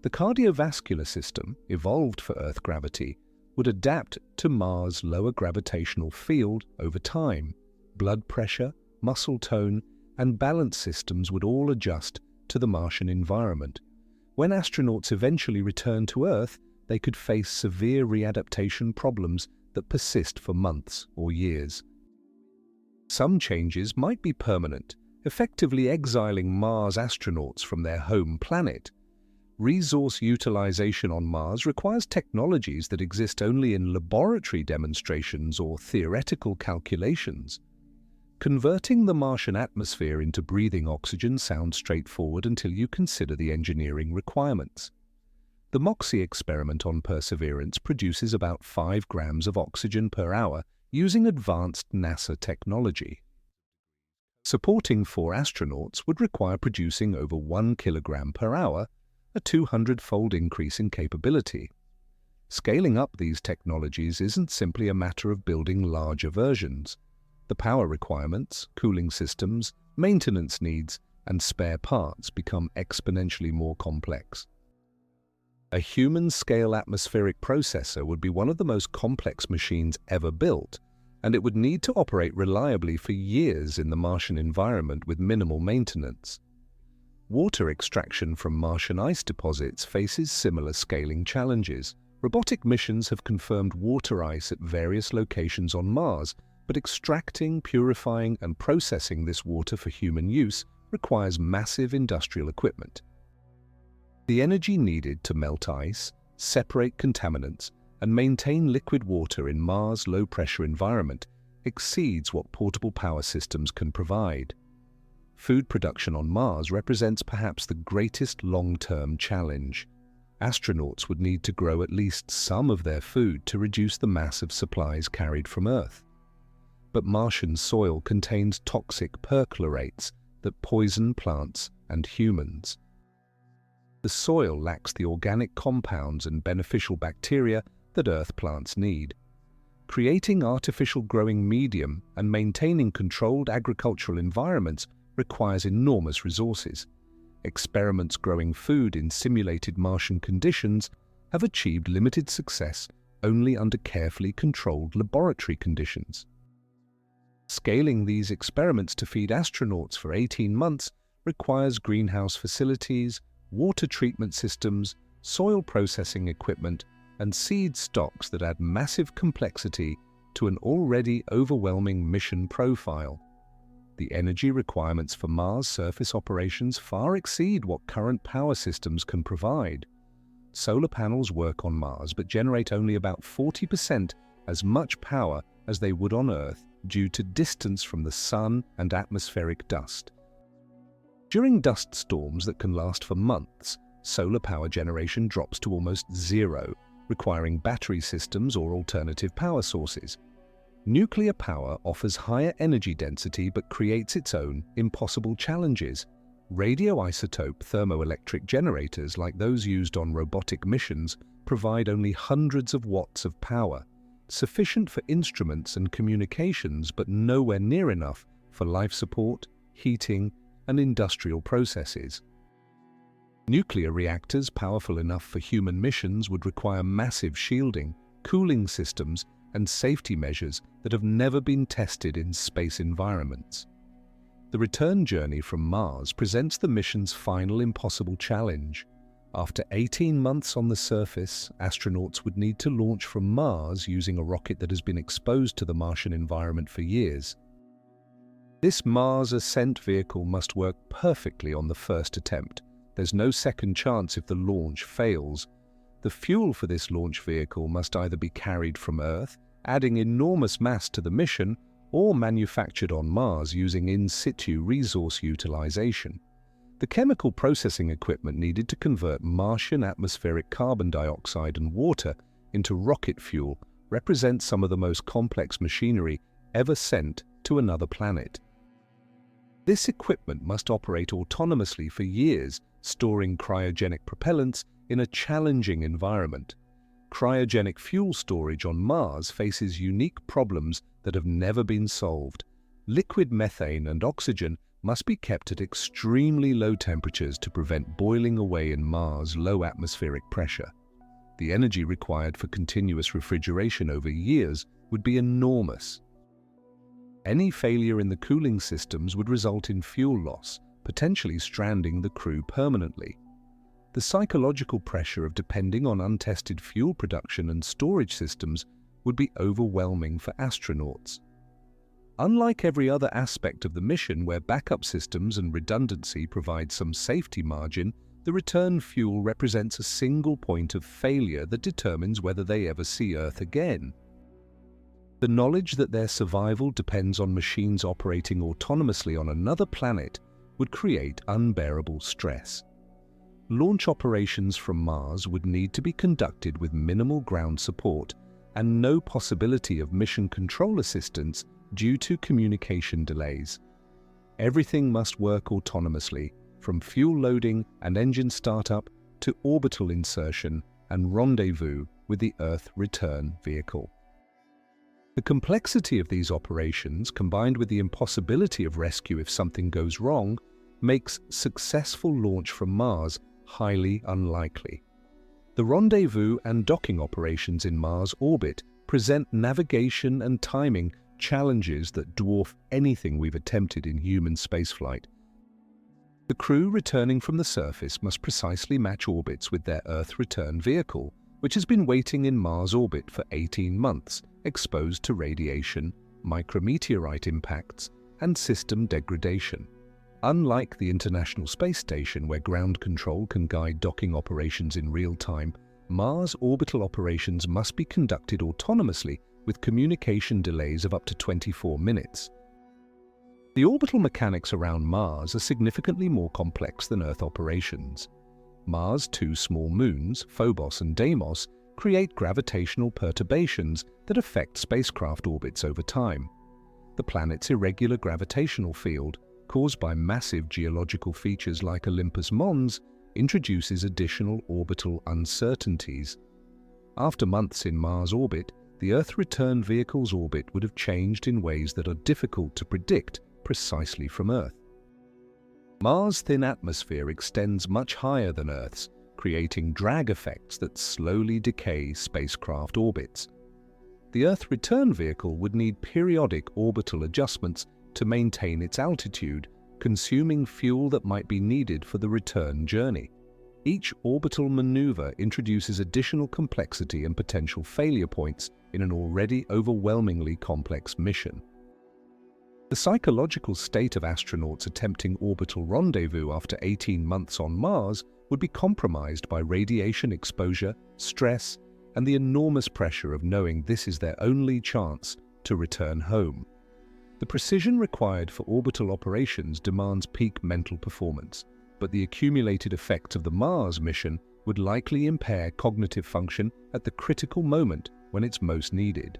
The cardiovascular system, evolved for Earth gravity, would adapt to Mars' lower gravitational field over time. Blood pressure, muscle tone, and balance systems would all adjust to the Martian environment. When astronauts eventually return to Earth, they could face severe readaptation problems that persist for months or years. Some changes might be permanent, effectively exiling Mars astronauts from their home planet. Resource utilization on Mars requires technologies that exist only in laboratory demonstrations or theoretical calculations. Converting the Martian atmosphere into breathing oxygen sounds straightforward until you consider the engineering requirements. The MOXIE experiment on Perseverance produces about 5 grams of oxygen per hour using advanced NASA technology. Supporting 4 astronauts would require producing over 1 kilogram per hour, a 200-fold increase in capability. Scaling up these technologies isn't simply a matter of building larger versions. The power requirements, cooling systems, maintenance needs, and spare parts become exponentially more complex. A human-scale atmospheric processor would be one of the most complex machines ever built, and it would need to operate reliably for years in the Martian environment with minimal maintenance. Water extraction from Martian ice deposits faces similar scaling challenges. Robotic missions have confirmed water ice at various locations on Mars, but extracting, purifying, and processing this water for human use requires massive industrial equipment. The energy needed to melt ice, separate contaminants, and maintain liquid water in Mars' low-pressure environment exceeds what portable power systems can provide. Food production on Mars represents perhaps the greatest long-term challenge. Astronauts would need to grow at least some of their food to reduce the mass of supplies carried from Earth. But Martian soil contains toxic perchlorates that poison plants and humans. The soil lacks the organic compounds and beneficial bacteria that Earth plants need. Creating artificial growing medium and maintaining controlled agricultural environments requires enormous resources. Experiments growing food in simulated Martian conditions have achieved limited success only under carefully controlled laboratory conditions. Scaling these experiments to feed astronauts for 18 months requires greenhouse facilities, water treatment systems, soil processing equipment, and seed stocks that add massive complexity to an already overwhelming mission profile. The energy requirements for Mars surface operations far exceed what current power systems can provide. Solar panels work on Mars but generate only about 40% as much power as they would on Earth due to distance from the sun and atmospheric dust. During dust storms that can last for months, solar power generation drops to almost zero, requiring battery systems or alternative power sources. Nuclear power offers higher energy density but creates its own impossible challenges. Radioisotope thermoelectric generators like those used on robotic missions provide only hundreds of watts of power, sufficient for instruments and communications but nowhere near enough for life support, heating, and industrial processes. Nuclear reactors powerful enough for human missions would require massive shielding, cooling systems, and safety measures that have never been tested in space environments. The return journey from Mars presents the mission's final impossible challenge. After 18 months on the surface, astronauts would need to launch from Mars using a rocket that has been exposed to the Martian environment for years. This Mars ascent vehicle must work perfectly on the first attempt. There's no second chance if the launch fails. The fuel for this launch vehicle must either be carried from Earth, adding enormous mass to the mission, or manufactured on Mars using in-situ resource utilization. The chemical processing equipment needed to convert Martian atmospheric carbon dioxide and water into rocket fuel represents some of the most complex machinery ever sent to another planet. This equipment must operate autonomously for years, storing cryogenic propellants in a challenging environment. Cryogenic fuel storage on Mars faces unique problems that have never been solved. Liquid methane and oxygen must be kept at extremely low temperatures to prevent boiling away in Mars' low atmospheric pressure. The energy required for continuous refrigeration over years would be enormous. Any failure in the cooling systems would result in fuel loss, potentially stranding the crew permanently. The psychological pressure of depending on untested fuel production and storage systems would be overwhelming for astronauts. Unlike every other aspect of the mission where backup systems and redundancy provide some safety margin, the return fuel represents a single point of failure that determines whether they ever see Earth again. The knowledge that their survival depends on machines operating autonomously on another planet would create unbearable stress. Launch operations from Mars would need to be conducted with minimal ground support and no possibility of mission control assistance due to communication delays. Everything must work autonomously, from fuel loading and engine startup to orbital insertion and rendezvous with the Earth return vehicle. The complexity of these operations, combined with the impossibility of rescue if something goes wrong, makes successful launch from Mars highly unlikely. The rendezvous and docking operations in Mars orbit present navigation and timing challenges that dwarf anything we've attempted in human spaceflight. The crew returning from the surface must precisely match orbits with their Earth return vehicle, which has been waiting in Mars orbit for 18 months, exposed to radiation, micrometeorite impacts, and system degradation. Unlike the International Space Station, where ground control can guide docking operations in real time, Mars orbital operations must be conducted autonomously with communication delays of up to 24 minutes. The orbital mechanics around Mars are significantly more complex than Earth operations. Mars' two small moons, Phobos and Deimos, create gravitational perturbations that affect spacecraft orbits over time. The planet's irregular gravitational field, caused by massive geological features like Olympus Mons, introduces additional orbital uncertainties. After months in Mars orbit, the Earth return vehicle's orbit would have changed in ways that are difficult to predict precisely from Earth. Mars' thin atmosphere extends much higher than Earth's, creating drag effects that slowly decay spacecraft orbits. The Earth return vehicle would need periodic orbital adjustments to maintain its altitude, consuming fuel that might be needed for the return journey. Each orbital maneuver introduces additional complexity and potential failure points in an already overwhelmingly complex mission. The The psychological state of astronauts attempting orbital rendezvous after 18 months on Mars would be compromised by radiation exposure, stress, and the enormous pressure of knowing this is their only chance to return home. The precision required for orbital operations demands peak mental performance, but the accumulated effects of the Mars mission would likely impair cognitive function at the critical moment when it's most needed.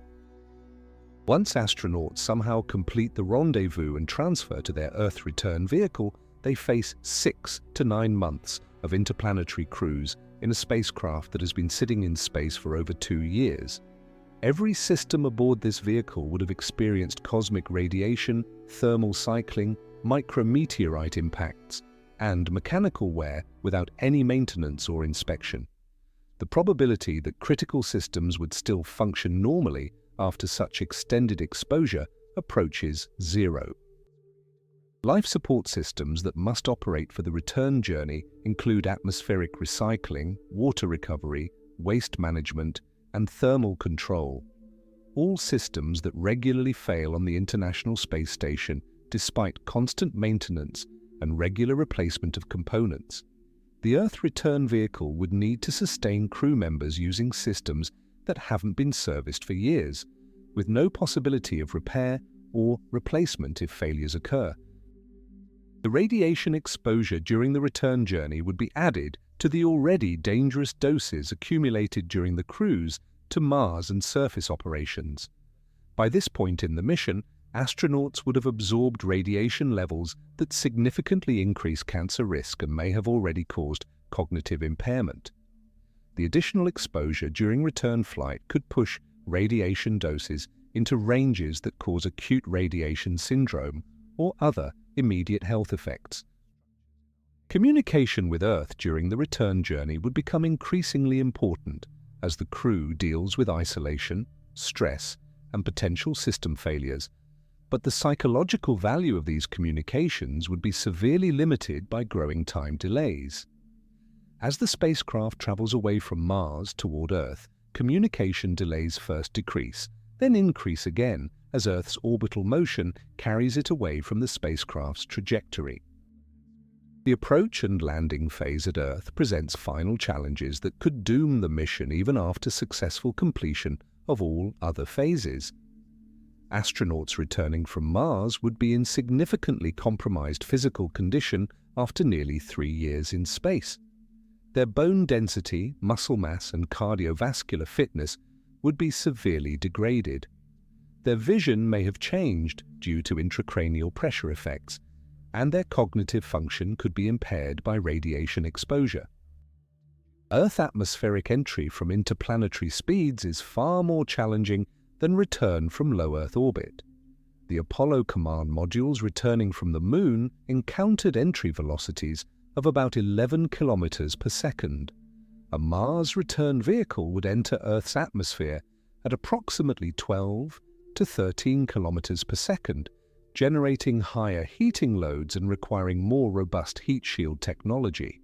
Once astronauts somehow complete the rendezvous and transfer to their Earth return vehicle, they face 6 to 9 months of interplanetary cruise in a spacecraft that has been sitting in space for over 2 years. Every system aboard this vehicle would have experienced cosmic radiation, thermal cycling, micrometeorite impacts, and mechanical wear without any maintenance or inspection. The probability that critical systems would still function normally after such extended exposure approaches 0. Life support systems that must operate for the return journey include atmospheric recycling, water recovery, waste management, and thermal control, all systems that regularly fail on the International Space Station despite constant maintenance and regular replacement of components. The Earth return vehicle would need to sustain crew members using systems that haven't been serviced for years, with no possibility of repair or replacement if failures occur. The radiation exposure during the return journey would be added to the already dangerous doses accumulated during the cruise to Mars and surface operations. By this point in the mission, astronauts would have absorbed radiation levels that significantly increase cancer risk and may have already caused cognitive impairment. The additional exposure during return flight could push radiation doses into ranges that cause acute radiation syndrome or other immediate health effects. Communication with Earth during the return journey would become increasingly important as the crew deals with isolation, stress, and potential system failures, but the psychological value of these communications would be severely limited by growing time delays. As the spacecraft travels away from Mars toward Earth, communication delays first decrease, then increase again as Earth's orbital motion carries it away from the spacecraft's trajectory. The approach and landing phase at Earth presents final challenges that could doom the mission even after successful completion of all other phases. Astronauts returning from Mars would be in significantly compromised physical condition after nearly 3 years in space. Their bone density, muscle mass, and cardiovascular fitness would be severely degraded. Their vision may have changed due to intracranial pressure effects, and their cognitive function could be impaired by radiation exposure. Earth atmospheric entry from interplanetary speeds is far more challenging than return from low Earth orbit. The Apollo command modules returning from the Moon encountered entry velocities of about 11 kilometers per second. A Mars return vehicle would enter Earth's atmosphere at approximately 12 to 13 kilometers per second, generating higher heating loads and requiring more robust heat shield technology.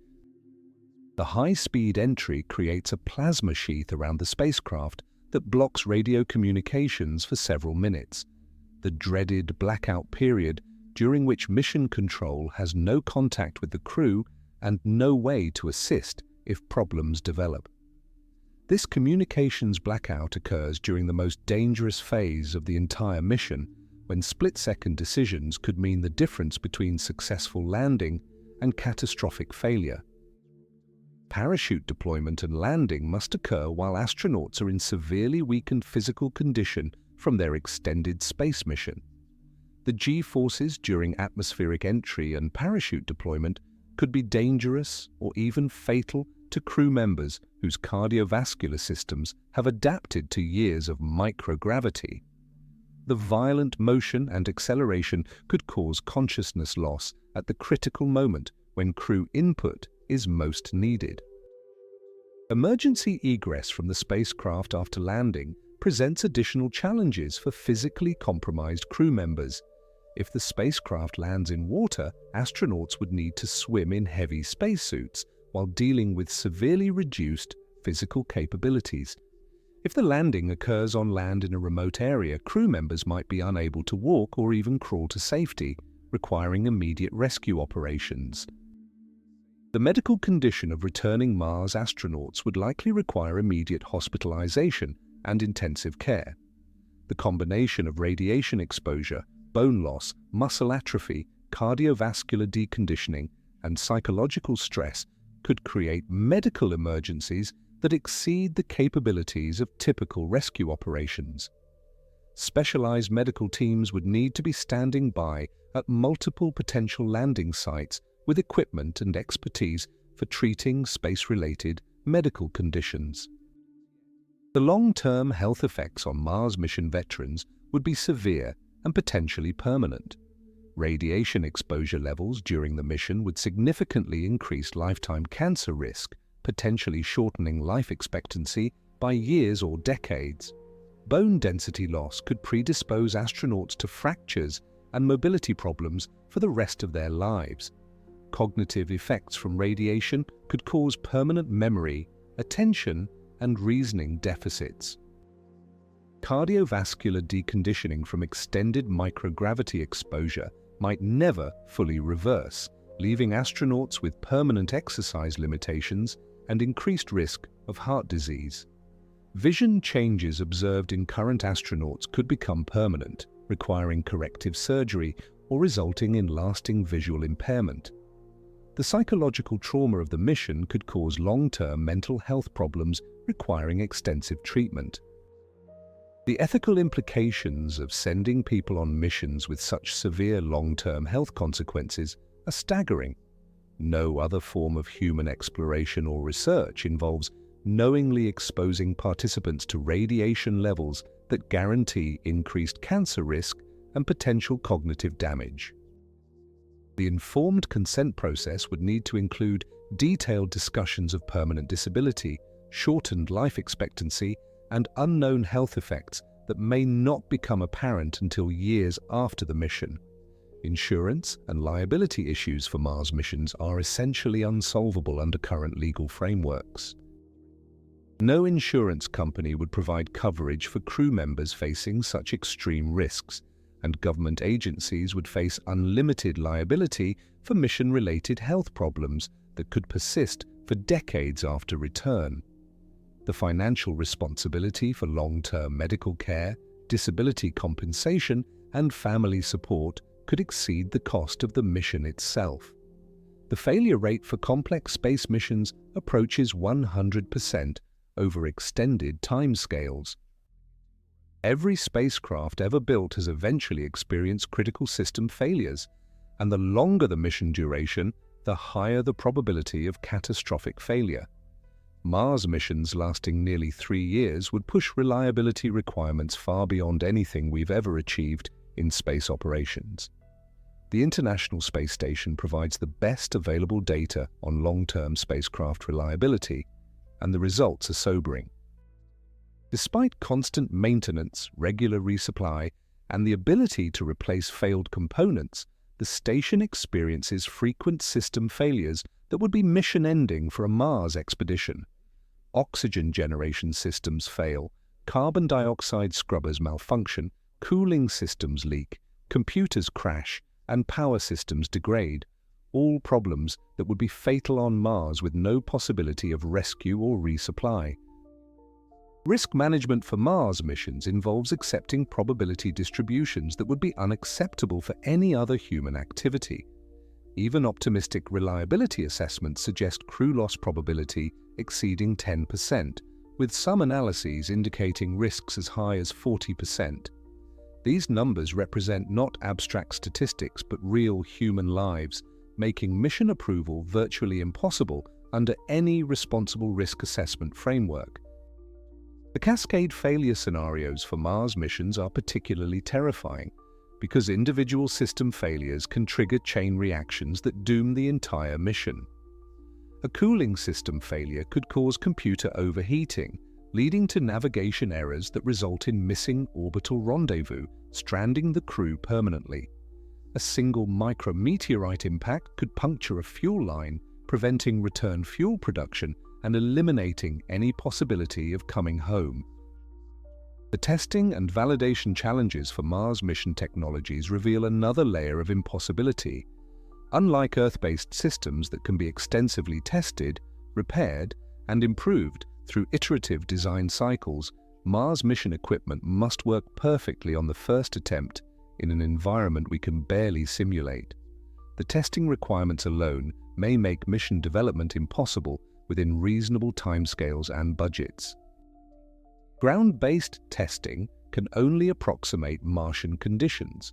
The high-speed entry creates a plasma sheath around the spacecraft that blocks radio communications for several minutes, the dreaded blackout period during which mission control has no contact with the crew and no way to assist if problems develop. This communications blackout occurs during the most dangerous phase of the entire mission, when split-second decisions could mean the difference between successful landing and catastrophic failure. Parachute deployment and landing must occur while astronauts are in severely weakened physical condition from their extended space mission. The G-forces during atmospheric entry and parachute deployment could be dangerous or even fatal to crew members whose cardiovascular systems have adapted to years of microgravity. The violent motion and acceleration could cause consciousness loss at the critical moment when crew input is most needed. Emergency egress from the spacecraft after landing presents additional challenges for physically compromised crew members. If the spacecraft lands in water, astronauts would need to swim in heavy spacesuits while dealing with severely reduced physical capabilities. If the landing occurs on land in a remote area, crew members might be unable to walk or even crawl to safety, requiring immediate rescue operations. The medical condition of returning Mars astronauts would likely require immediate hospitalization and intensive care. The combination of radiation exposure, bone loss, muscle atrophy, cardiovascular deconditioning, and psychological stress could create medical emergencies that exceed the capabilities of typical rescue operations. Specialized medical teams would need to be standing by at multiple potential landing sites with equipment and expertise for treating space-related medical conditions. The long-term health effects on Mars mission veterans would be severe and potentially permanent. Radiation exposure levels during the mission would significantly increase lifetime cancer risk, potentially shortening life expectancy by years or decades. Bone density loss could predispose astronauts to fractures and mobility problems for the rest of their lives. Cognitive effects from radiation could cause permanent memory, attention, and reasoning deficits. Cardiovascular deconditioning from extended microgravity exposure might never fully reverse, leaving astronauts with permanent exercise limitations and increased risk of heart disease. Vision changes observed in current astronauts could become permanent, requiring corrective surgery or resulting in lasting visual impairment. The psychological trauma of the mission could cause long-term mental health problems requiring extensive treatment. The ethical implications of sending people on missions with such severe long-term health consequences are staggering. No other form of human exploration or research involves knowingly exposing participants to radiation levels that guarantee increased cancer risk and potential cognitive damage. The informed consent process would need to include detailed discussions of permanent disability, shortened life expectancy, and unknown health effects that may not become apparent until years after the mission. Insurance and liability issues for Mars missions are essentially unsolvable under current legal frameworks. No insurance company would provide coverage for crew members facing such extreme risks, and government agencies would face unlimited liability for mission-related health problems that could persist for decades after return. The financial responsibility for long-term medical care, disability compensation, and family support could exceed the cost of the mission itself. The failure rate for complex space missions approaches 100% over extended timescales. Every spacecraft ever built has eventually experienced critical system failures, and the longer the mission duration, the higher the probability of catastrophic failure. Mars missions lasting nearly 3 years would push reliability requirements far beyond anything we've ever achieved in space operations. The International Space Station provides the best available data on long-term spacecraft reliability, and the results are sobering. Despite constant maintenance, regular resupply, and the ability to replace failed components, the station experiences frequent system failures that would be mission-ending for a Mars expedition. Oxygen generation systems fail, carbon dioxide scrubbers malfunction, cooling systems leak, computers crash, and power systems degrade, all problems that would be fatal on Mars with no possibility of rescue or resupply. Risk management for Mars missions involves accepting probability distributions that would be unacceptable for any other human activity. Even optimistic reliability assessments suggest crew loss probability exceeding 10%, with some analyses indicating risks as high as 40%. These numbers represent not abstract statistics but real human lives, making mission approval virtually impossible under any responsible risk assessment framework. The cascade failure scenarios for Mars missions are particularly terrifying because individual system failures can trigger chain reactions that doom the entire mission. A cooling system failure could cause computer overheating, leading to navigation errors that result in missing orbital rendezvous, stranding the crew permanently. A single micrometeorite impact could puncture a fuel line, preventing return fuel production and eliminating any possibility of coming home, The testing and validation challenges for Mars mission technologies reveal another layer of impossibility. Unlike Earth-based systems that can be extensively tested, repaired, and improved through iterative design cycles, Mars mission equipment must work perfectly on the first attempt in an environment we can barely simulate. The testing requirements alone may make mission development impossible within reasonable timescales and budgets. Ground-based testing can only approximate Martian conditions.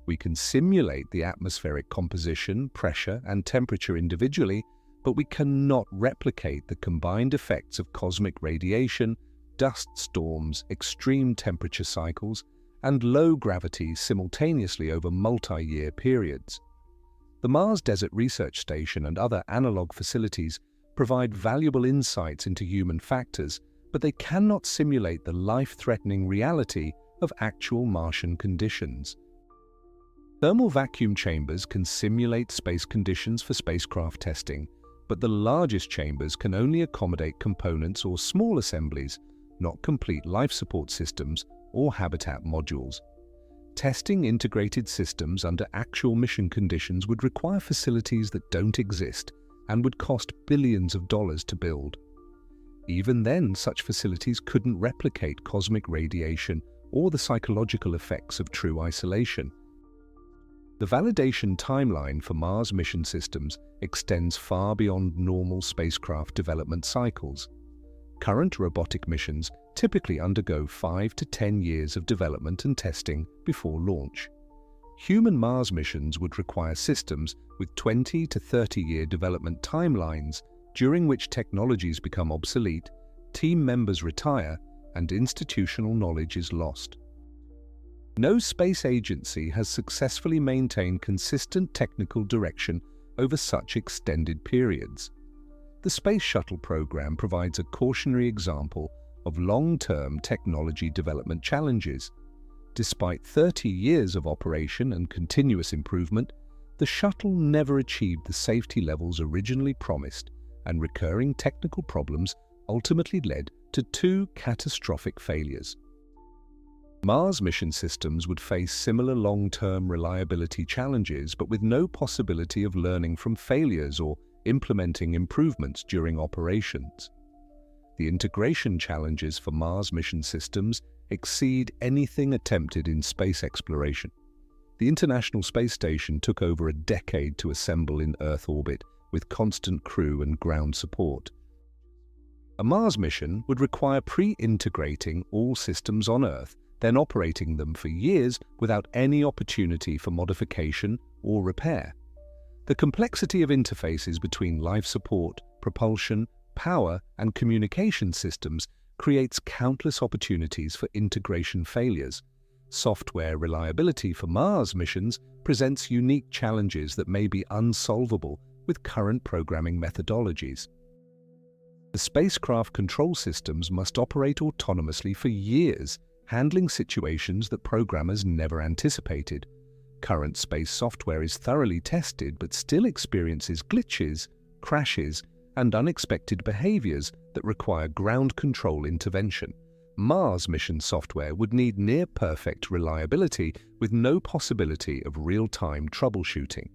We can simulate the atmospheric composition, pressure, and temperature individually, but we cannot replicate the combined effects of cosmic radiation, dust storms, extreme temperature cycles, and low gravity simultaneously over multi-year periods. The Mars Desert Research Station and other analog facilities provide valuable insights into human factors, but they cannot simulate the life-threatening reality of actual Martian conditions. Thermal vacuum chambers can simulate space conditions for spacecraft testing, but the largest chambers can only accommodate components or small assemblies, not complete life support systems or habitat modules. Testing integrated systems under actual mission conditions would require facilities that don't exist and would cost billions of dollars to build. Even then, such facilities couldn't replicate cosmic radiation or the psychological effects of true isolation. The validation timeline for Mars mission systems extends far beyond normal spacecraft development cycles. Current robotic missions typically undergo 5 to 10 years of development and testing before launch. Human Mars missions would require systems with 20 to 30-year development timelines, during which technologies become obsolete, team members retire, and institutional knowledge is lost. No space agency has successfully maintained consistent technical direction over such extended periods. The Space Shuttle program provides a cautionary example of long-term technology development challenges. Despite 30 years of operation and continuous improvement, the shuttle never achieved the safety levels originally promised, and recurring technical problems ultimately led to 2 catastrophic failures. Mars mission systems would face similar long-term reliability challenges, but with no possibility of learning from failures or implementing improvements during operations. The integration challenges for Mars mission systems exceed anything attempted in space exploration. The International Space Station took over a decade to assemble in Earth orbit, with constant crew and ground support. A Mars mission would require pre-integrating all systems on Earth, then operating them for years without any opportunity for modification or repair. The complexity of interfaces between life support, propulsion, power, and communication systems creates countless opportunities for integration failures. Software reliability for Mars missions presents unique challenges that may be unsolvable with current programming methodologies. The spacecraft control systems must operate autonomously for years, handling situations that programmers never anticipated. Current space software is thoroughly tested but still experiences glitches, crashes, and unexpected behaviors that require ground control intervention. Mars mission software would need near-perfect reliability with no possibility of real-time troubleshooting.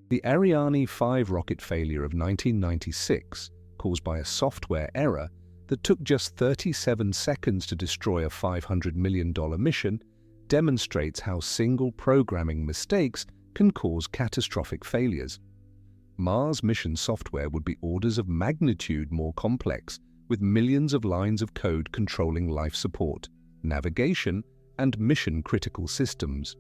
The Ariane 5 rocket failure of 1996, caused by a software error that took just 37 seconds to destroy a $500 million mission, demonstrates how single programming mistakes can cause catastrophic failures. Mars mission software would be orders of magnitude more complex, with millions of lines of code controlling life support, navigation, and mission-critical systems.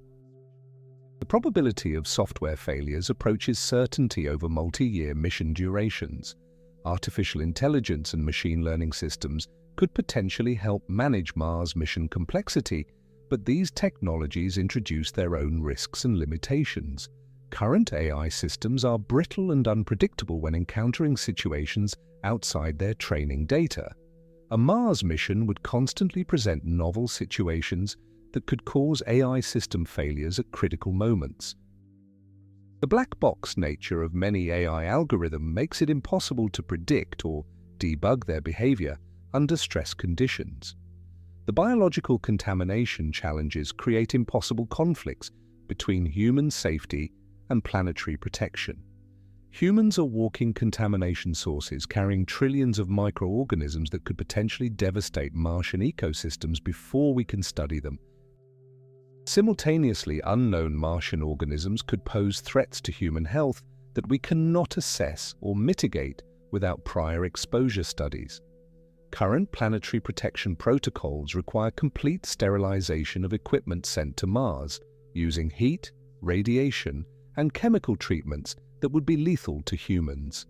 The probability of software failures approaches certainty over multi-year mission durations. Artificial intelligence and machine learning systems could potentially help manage Mars mission complexity, but these technologies introduce their own risks and limitations. Current AI systems are brittle and unpredictable when encountering situations outside their training data. A Mars mission would constantly present novel situations that could cause AI system failures at critical moments. The black box nature of many AI algorithms makes it impossible to predict or debug their behavior under stress conditions. The biological contamination challenges create impossible conflicts between human safety and planetary protection. Humans are walking contamination sources carrying trillions of microorganisms that could potentially devastate Martian ecosystems before we can study them. Simultaneously, unknown Martian organisms could pose threats to human health that we cannot assess or mitigate without prior exposure studies. Current planetary protection protocols require complete sterilization of equipment sent to Mars, using heat, radiation, and chemical treatments that would be lethal to humans.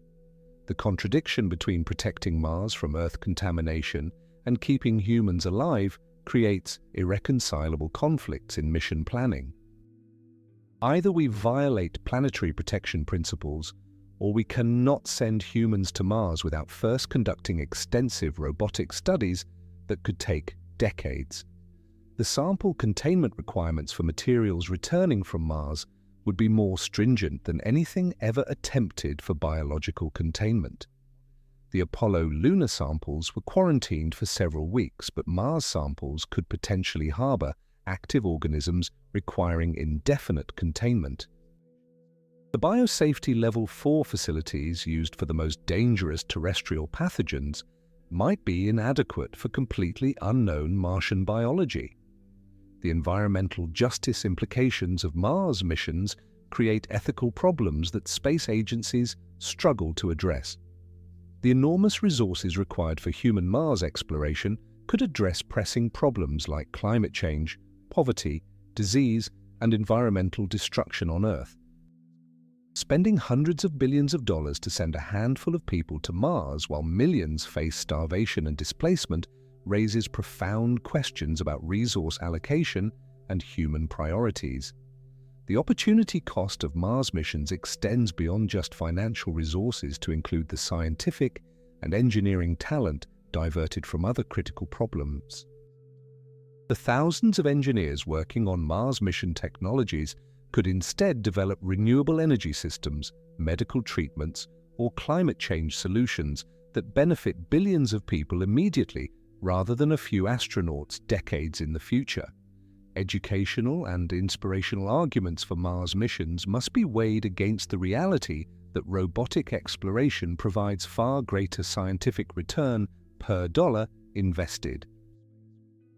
The contradiction between protecting Mars from Earth contamination and keeping humans alive creates irreconcilable conflicts in mission planning. Either we violate planetary protection principles, or we cannot send humans to Mars without first conducting extensive robotic studies that could take decades. The sample containment requirements for materials returning from Mars would be more stringent than anything ever attempted for biological containment. The Apollo lunar samples were quarantined for several weeks, but Mars samples could potentially harbor active organisms requiring indefinite containment. The biosafety Level 4 facilities used for the most dangerous terrestrial pathogens might be inadequate for completely unknown Martian biology. The environmental justice implications of Mars missions create ethical problems that space agencies struggle to address. The enormous resources required for human Mars exploration could address pressing problems like climate change, poverty, disease, and environmental destruction on Earth. Spending hundreds of billions of dollars to send a handful of people to Mars while millions face starvation and displacement raises profound questions about resource allocation and human priorities. The opportunity cost of Mars missions extends beyond just financial resources to include the scientific and engineering talent diverted from other critical problems. The thousands of engineers working on Mars mission technologies could instead develop renewable energy systems, medical treatments, or climate change solutions that benefit billions of people immediately rather than a few astronauts decades in the future. Educational and inspirational arguments for Mars missions must be weighed against the reality that robotic exploration provides far greater scientific return per dollar invested.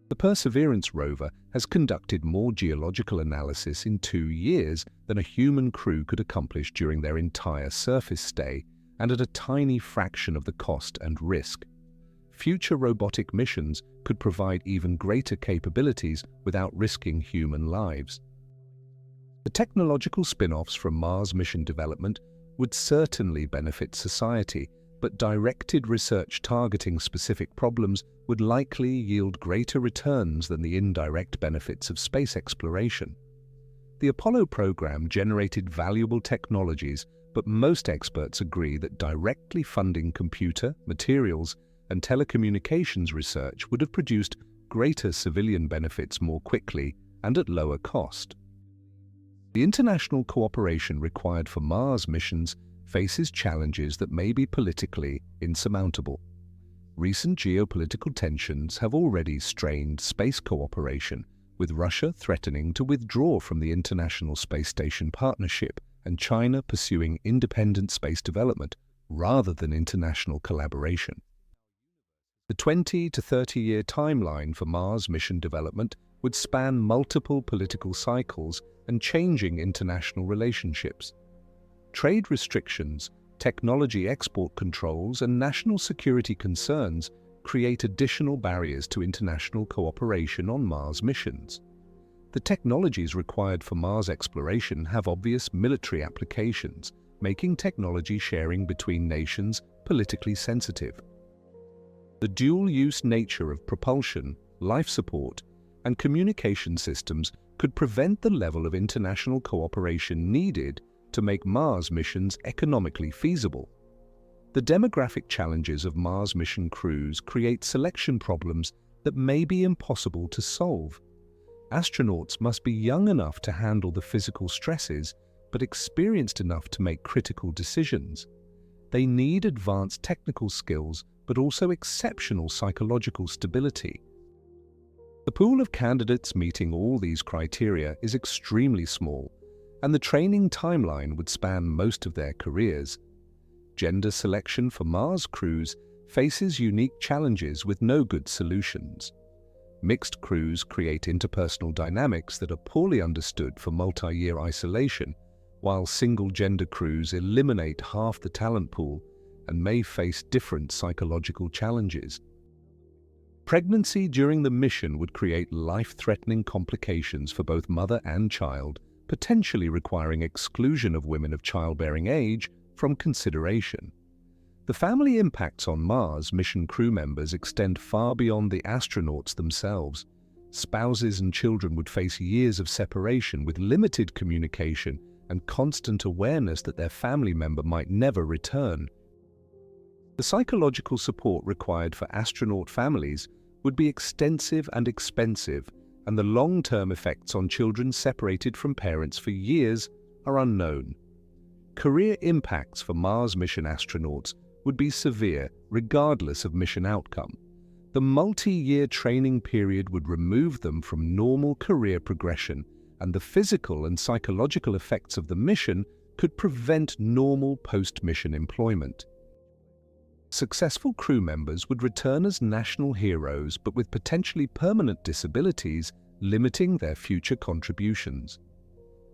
The Perseverance rover has conducted more geological analysis in 2 years than a human crew could accomplish during their entire surface stay, and at a tiny fraction of the cost and risk. Future robotic missions could provide even greater capabilities without risking human lives. The technological spin-offs from Mars mission development would certainly benefit society, but directed research targeting specific problems would likely yield greater returns than the indirect benefits of space exploration. The Apollo program generated valuable technologies, but most experts agree that directly funding computer, materials, and telecommunications research would have produced greater civilian benefits more quickly and at lower cost. The international cooperation required for Mars missions faces challenges that may be politically insurmountable. Recent geopolitical tensions have already strained space cooperation, with Russia threatening to withdraw from the International Space Station Partnership and China pursuing independent space development rather than international collaboration. The 20 to 30-year timeline for Mars mission development would span multiple political cycles and changing international relationships. Trade restrictions, technology export controls, and national security concerns create additional barriers to international cooperation on Mars missions. The technologies required for Mars exploration have obvious military applications, making technology sharing between nations politically sensitive. The dual-use nature of propulsion, life support, and communication systems could prevent the level of international cooperation needed to make Mars missions economically feasible. The demographic challenges of Mars mission crews create selection problems that may be impossible to solve. Astronauts must be young enough to handle the physical stresses, but experienced enough to make critical decisions. They need advanced technical skills, but also exceptional psychological stability. The pool of candidates meeting all these criteria is extremely small, and the training timeline would span most of their careers. Gender selection for Mars crews faces unique challenges with no good solutions. Mixed crews create interpersonal dynamics that are poorly understood for multi-year isolation, while single-gender crews eliminate half the talent pool and may face different psychological challenges. Pregnancy during the mission would create life-threatening complications for both mother and child, potentially requiring exclusion of women of childbearing age from consideration. The family impacts on Mars mission crew members extend far beyond the astronauts themselves. Spouses and children would face years of separation with limited communication and constant awareness that their family member might never return. The psychological support required for astronaut families would be extensive and expensive, and the long-term effects on children separated from parents for years are unknown. Career impacts for Mars mission astronauts would be severe regardless of mission outcome. The multi-year training period would remove them from normal career progression, and the physical and psychological effects of the mission could prevent normal post-mission employment. Successful crew members would return as national heroes, but with potentially permanent disabilities limiting their future contributions.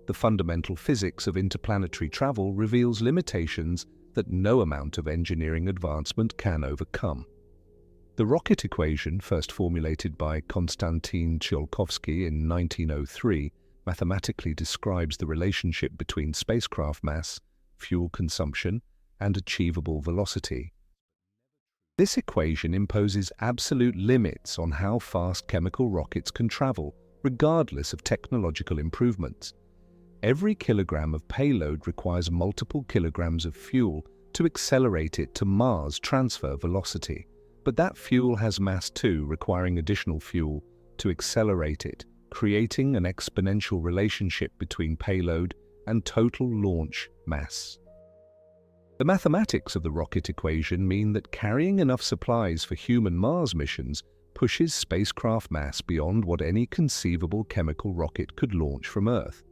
The fundamental physics of interplanetary travel reveals limitations that no amount of engineering advancement can overcome. The rocket equation, first formulated by Konstantin Tsiolkovsky in 1903, mathematically describes the relationship between spacecraft mass, fuel consumption, and achievable velocity. This equation imposes absolute limits on how fast chemical rockets can travel, regardless of technological improvements. Every kilogram of payload requires multiple kilograms of fuel to accelerate it to Mars transfer velocity. But that fuel has mass too, requiring additional fuel to accelerate it, creating an exponential relationship between payload and total launch mass. The mathematics of the rocket equation mean that carrying enough supplies for human Mars missions pushes spacecraft mass beyond what any conceivable chemical rocket could launch from Earth.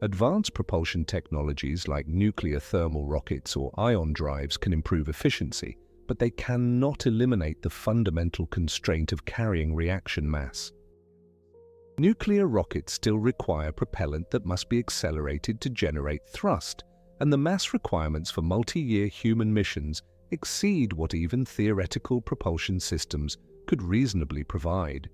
Advanced propulsion technologies like nuclear thermal rockets or ion drives can improve efficiency, but they cannot eliminate the fundamental constraint of carrying reaction mass. Nuclear rockets still require propellant that must be accelerated to generate thrust, and the mass requirements for multi-year human missions exceed what even theoretical propulsion systems could reasonably provide.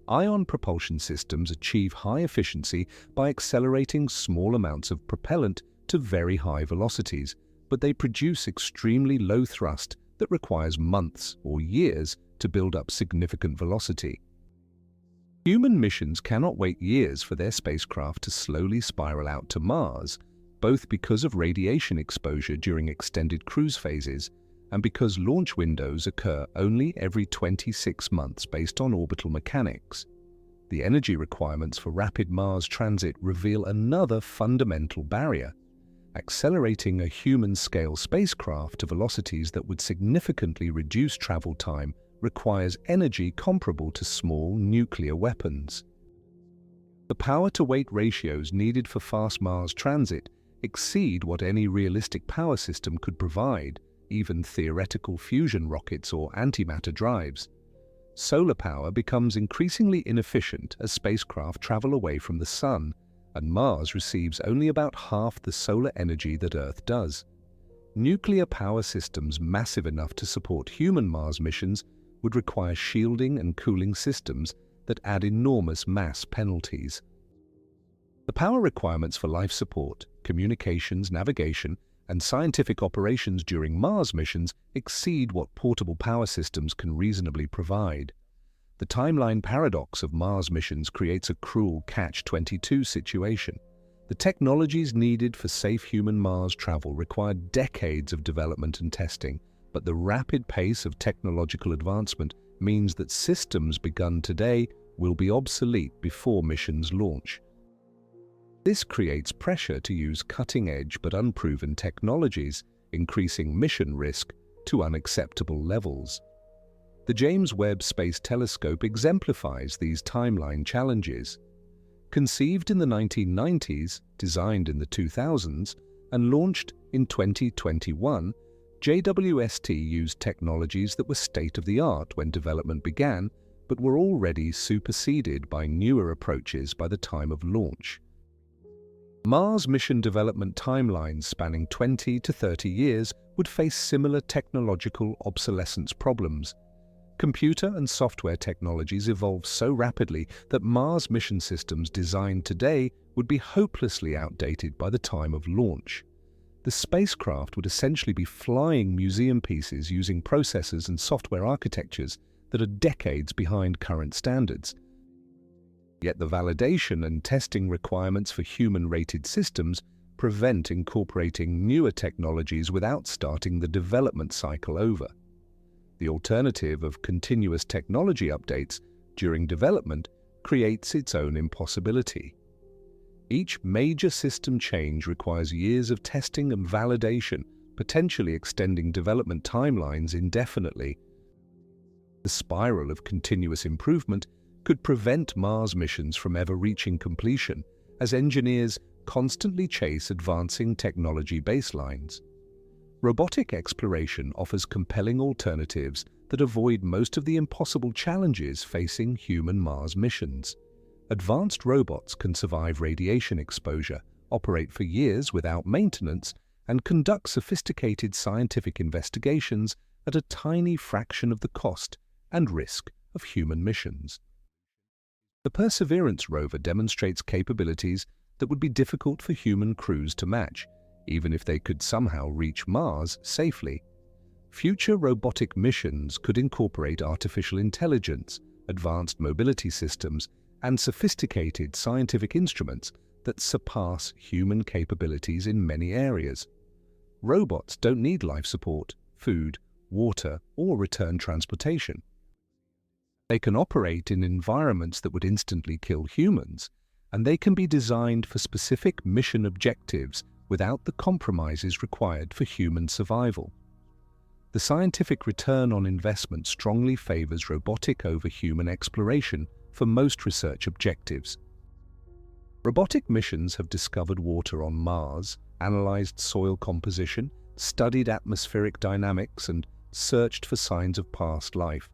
Ion propulsion systems achieve high efficiency by accelerating small amounts of propellant to very high velocities, but they produce extremely low thrust that requires months or years to build up significant velocity. Human missions cannot wait years for their spacecraft to slowly spiral out to Mars, both because of radiation exposure during extended cruise phases and because launch windows occur only every 26 months based on orbital mechanics. The energy requirements for rapid Mars transit reveal another fundamental barrier. Accelerating a human-scale spacecraft to velocities that would significantly reduce travel time requires energy comparable to small nuclear weapons. The power-to-weight ratios needed for fast Mars transit exceed what any realistic power system could provide, even theoretical fusion rockets or antimatter drives. Solar power becomes increasingly inefficient as spacecraft travel away from the Sun, and Mars receives only about half the solar energy that Earth does. Nuclear power systems massive enough to support human Mars missions would require shielding and cooling systems that add enormous mass penalties. The power requirements for life support, communications, navigation, and scientific operations during Mars missions exceed what portable power systems can reasonably provide. The timeline paradox of Mars missions creates a cruel catch-22 situation. The technologies needed for safe human Mars travel require decades of development and testing, but the rapid pace of technological advancement means that systems begun today will be obsolete before missions launch. This creates pressure to use cutting-edge but unproven technologies, increasing mission risk to unacceptable levels. The James Webb Space Telescope exemplifies these timeline challenges. Conceived in the 1990s, designed in the 2000s, and launched in 2021, JWST used technologies that were state-of-the-art when development began, but were already superseded by newer approaches by the time of launch. Mars mission development timelines spanning 20 to 30 years would face similar technological obsolescence problems. Computer and software technologies evolve so rapidly that Mars mission systems designed today would be hopelessly outdated by the time of launch. The spacecraft would essentially be flying museum pieces using processors and software architectures that are decades behind current standards. Yet the validation and testing requirements for human-rated systems prevent incorporating newer technologies without starting the development cycle over. The alternative of continuous technology updates during development creates its own impossibility. Each major system change requires years of testing and validation, potentially extending development timelines indefinitely. The spiral of continuous improvement could prevent Mars missions from ever reaching completion, as engineers constantly chase advancing technology baselines. Robotic exploration offers compelling alternatives that avoid most of the impossible challenges facing human Mars missions. Advanced robots can survive radiation exposure, operate for years without maintenance, and conduct sophisticated scientific investigations at a tiny fraction of the cost and risk of human missions. The Perseverance rover demonstrates capabilities that would be difficult for human crews to match, even if they could somehow reach Mars safely. Future robotic missions could incorporate artificial intelligence, advanced mobility systems, and sophisticated scientific instruments that surpass human capabilities in many areas. Robots don't need life support, food, water, or return transportation. They can operate in environments that would instantly kill humans, and they can be designed for specific mission objectives without the compromises required for human survival. The scientific return on investment strongly favors robotic over human exploration for most research objectives. Robotic missions have discovered water on Mars, analyzed soil composition, studied atmospheric dynamics, and searched for signs of past life,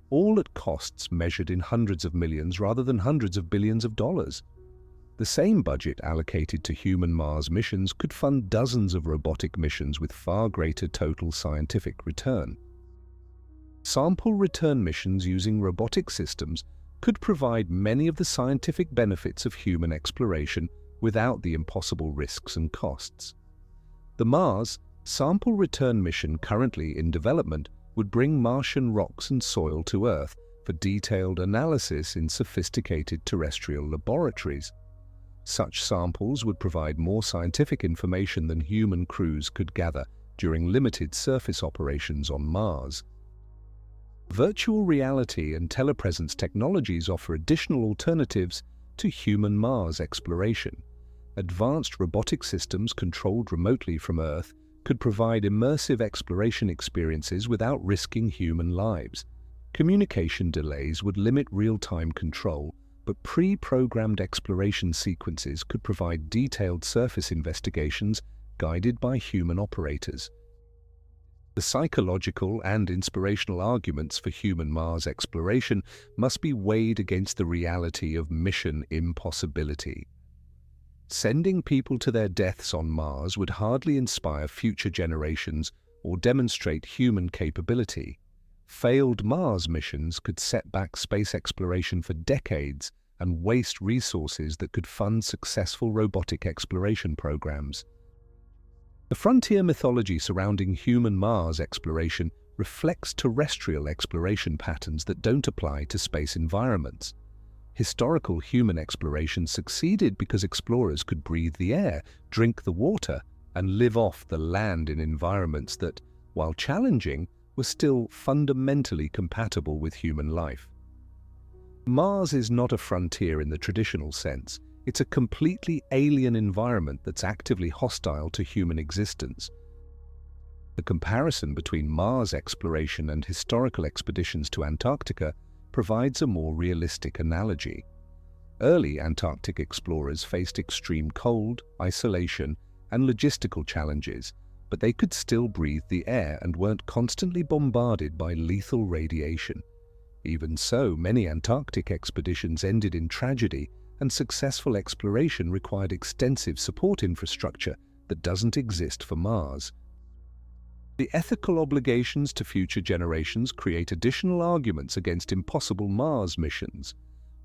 all at costs measured in hundreds of millions rather than hundreds of billions of dollars. The same budget allocated to human Mars missions could fund dozens of robotic missions with far greater total scientific return. Sample return missions using robotic systems could provide many of the scientific benefits of human exploration without the impossible risks and costs. The Mars Sample Return mission currently in development would bring Martian rocks and soil to Earth for detailed analysis in sophisticated terrestrial laboratories. Such samples would provide more scientific information than human crews could gather during limited surface operations on Mars. Virtual reality and telepresence technologies offer additional alternatives to human Mars exploration. Advanced robotic systems controlled remotely from Earth could provide immersive exploration experiences without risking human lives. Communication delays would limit real-time control, but pre-programmed exploration sequences could provide detailed surface investigations guided by human operators. The psychological and inspirational arguments for human Mars exploration must be weighed against the reality of mission impossibility. Sending people to their deaths on Mars would hardly inspire future generations or demonstrate human capability. Failed Mars missions could set back space exploration for decades and waste resources that could fund successful robotic exploration programs. The frontier mythology surrounding human Mars exploration reflects terrestrial exploration patterns that don't apply to space environments. Historical human exploration succeeded because explorers could breathe the air, drink the water, and live off the land in environments that, while challenging, were still fundamentally compatible with human life. Mars is not a frontier in the traditional sense. It's a completely alien environment that's actively hostile to human existence. The comparison between Mars exploration and historical expeditions to Antarctica provides a more realistic analogy. Early Antarctic explorers faced extreme cold, isolation, and logistical challenges, but they could still breathe the air and weren't constantly bombarded by lethal radiation. Even so, many Antarctic expeditions ended in tragedy, and successful exploration required extensive support infrastructure that doesn't exist for Mars. The ethical obligations to future generations create additional arguments against impossible Mars missions.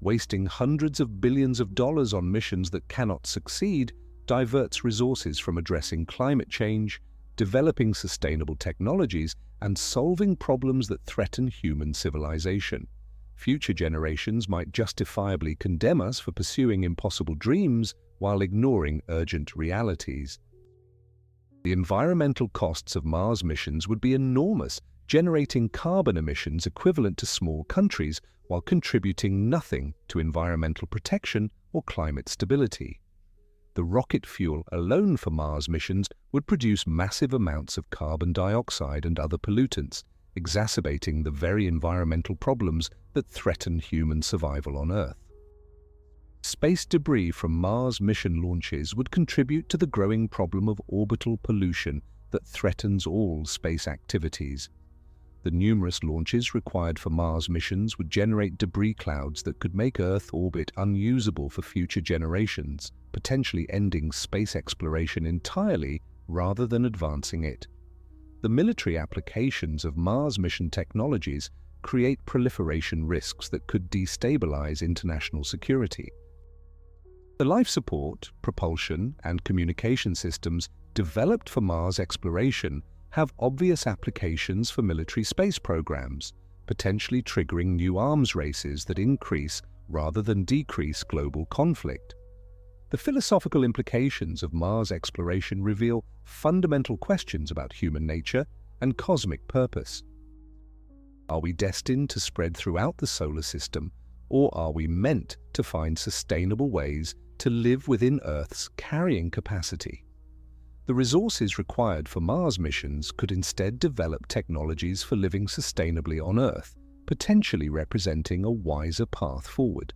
Wasting hundreds of billions of dollars on missions that cannot succeed diverts resources from addressing climate change, developing sustainable technologies, and solving problems that threaten human civilization. Future generations might justifiably condemn us for pursuing impossible dreams while ignoring urgent realities. The environmental costs of Mars missions would be enormous, generating carbon emissions equivalent to small countries while contributing nothing to environmental protection or climate stability. The rocket fuel alone for Mars missions would produce massive amounts of carbon dioxide and other pollutants, exacerbating the very environmental problems that threaten human survival on Earth. Space debris from Mars mission launches would contribute to the growing problem of orbital pollution that threatens all space activities. The numerous launches required for Mars missions would generate debris clouds that could make Earth orbit unusable for future generations, potentially ending space exploration entirely rather than advancing it. The military applications of Mars mission technologies create proliferation risks that could destabilize international security. The life support, propulsion, and communication systems developed for Mars exploration have obvious applications for military space programs, potentially triggering new arms races that increase rather than decrease global conflict. The philosophical implications of Mars exploration reveal fundamental questions about human nature and cosmic purpose. Are we destined to spread throughout the solar system, or are we meant to find sustainable ways to live within Earth's carrying capacity? The resources required for Mars missions could instead develop technologies for living sustainably on Earth, potentially representing a wiser path forward.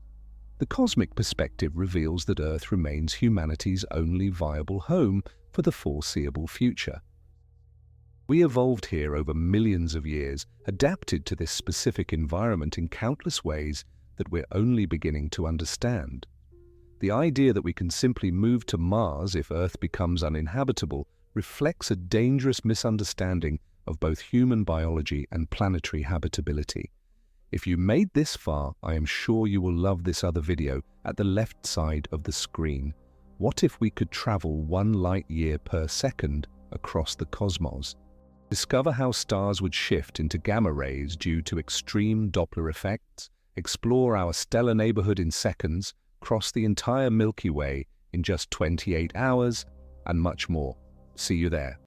The cosmic perspective reveals that Earth remains humanity's only viable home for the foreseeable future. We evolved here over millions of years, adapted to this specific environment in countless ways that we're only beginning to understand. The idea that we can simply move to Mars if Earth becomes uninhabitable reflects a dangerous misunderstanding of both human biology and planetary habitability. If you made this far, I am sure you will love this other video at the left side of the screen. What if we could travel 1 light-year per second across the cosmos? Discover how stars would shift into gamma rays due to extreme Doppler effects, explore our stellar neighborhood in seconds, cross the entire Milky Way in just 28 hours, and much more. See you there.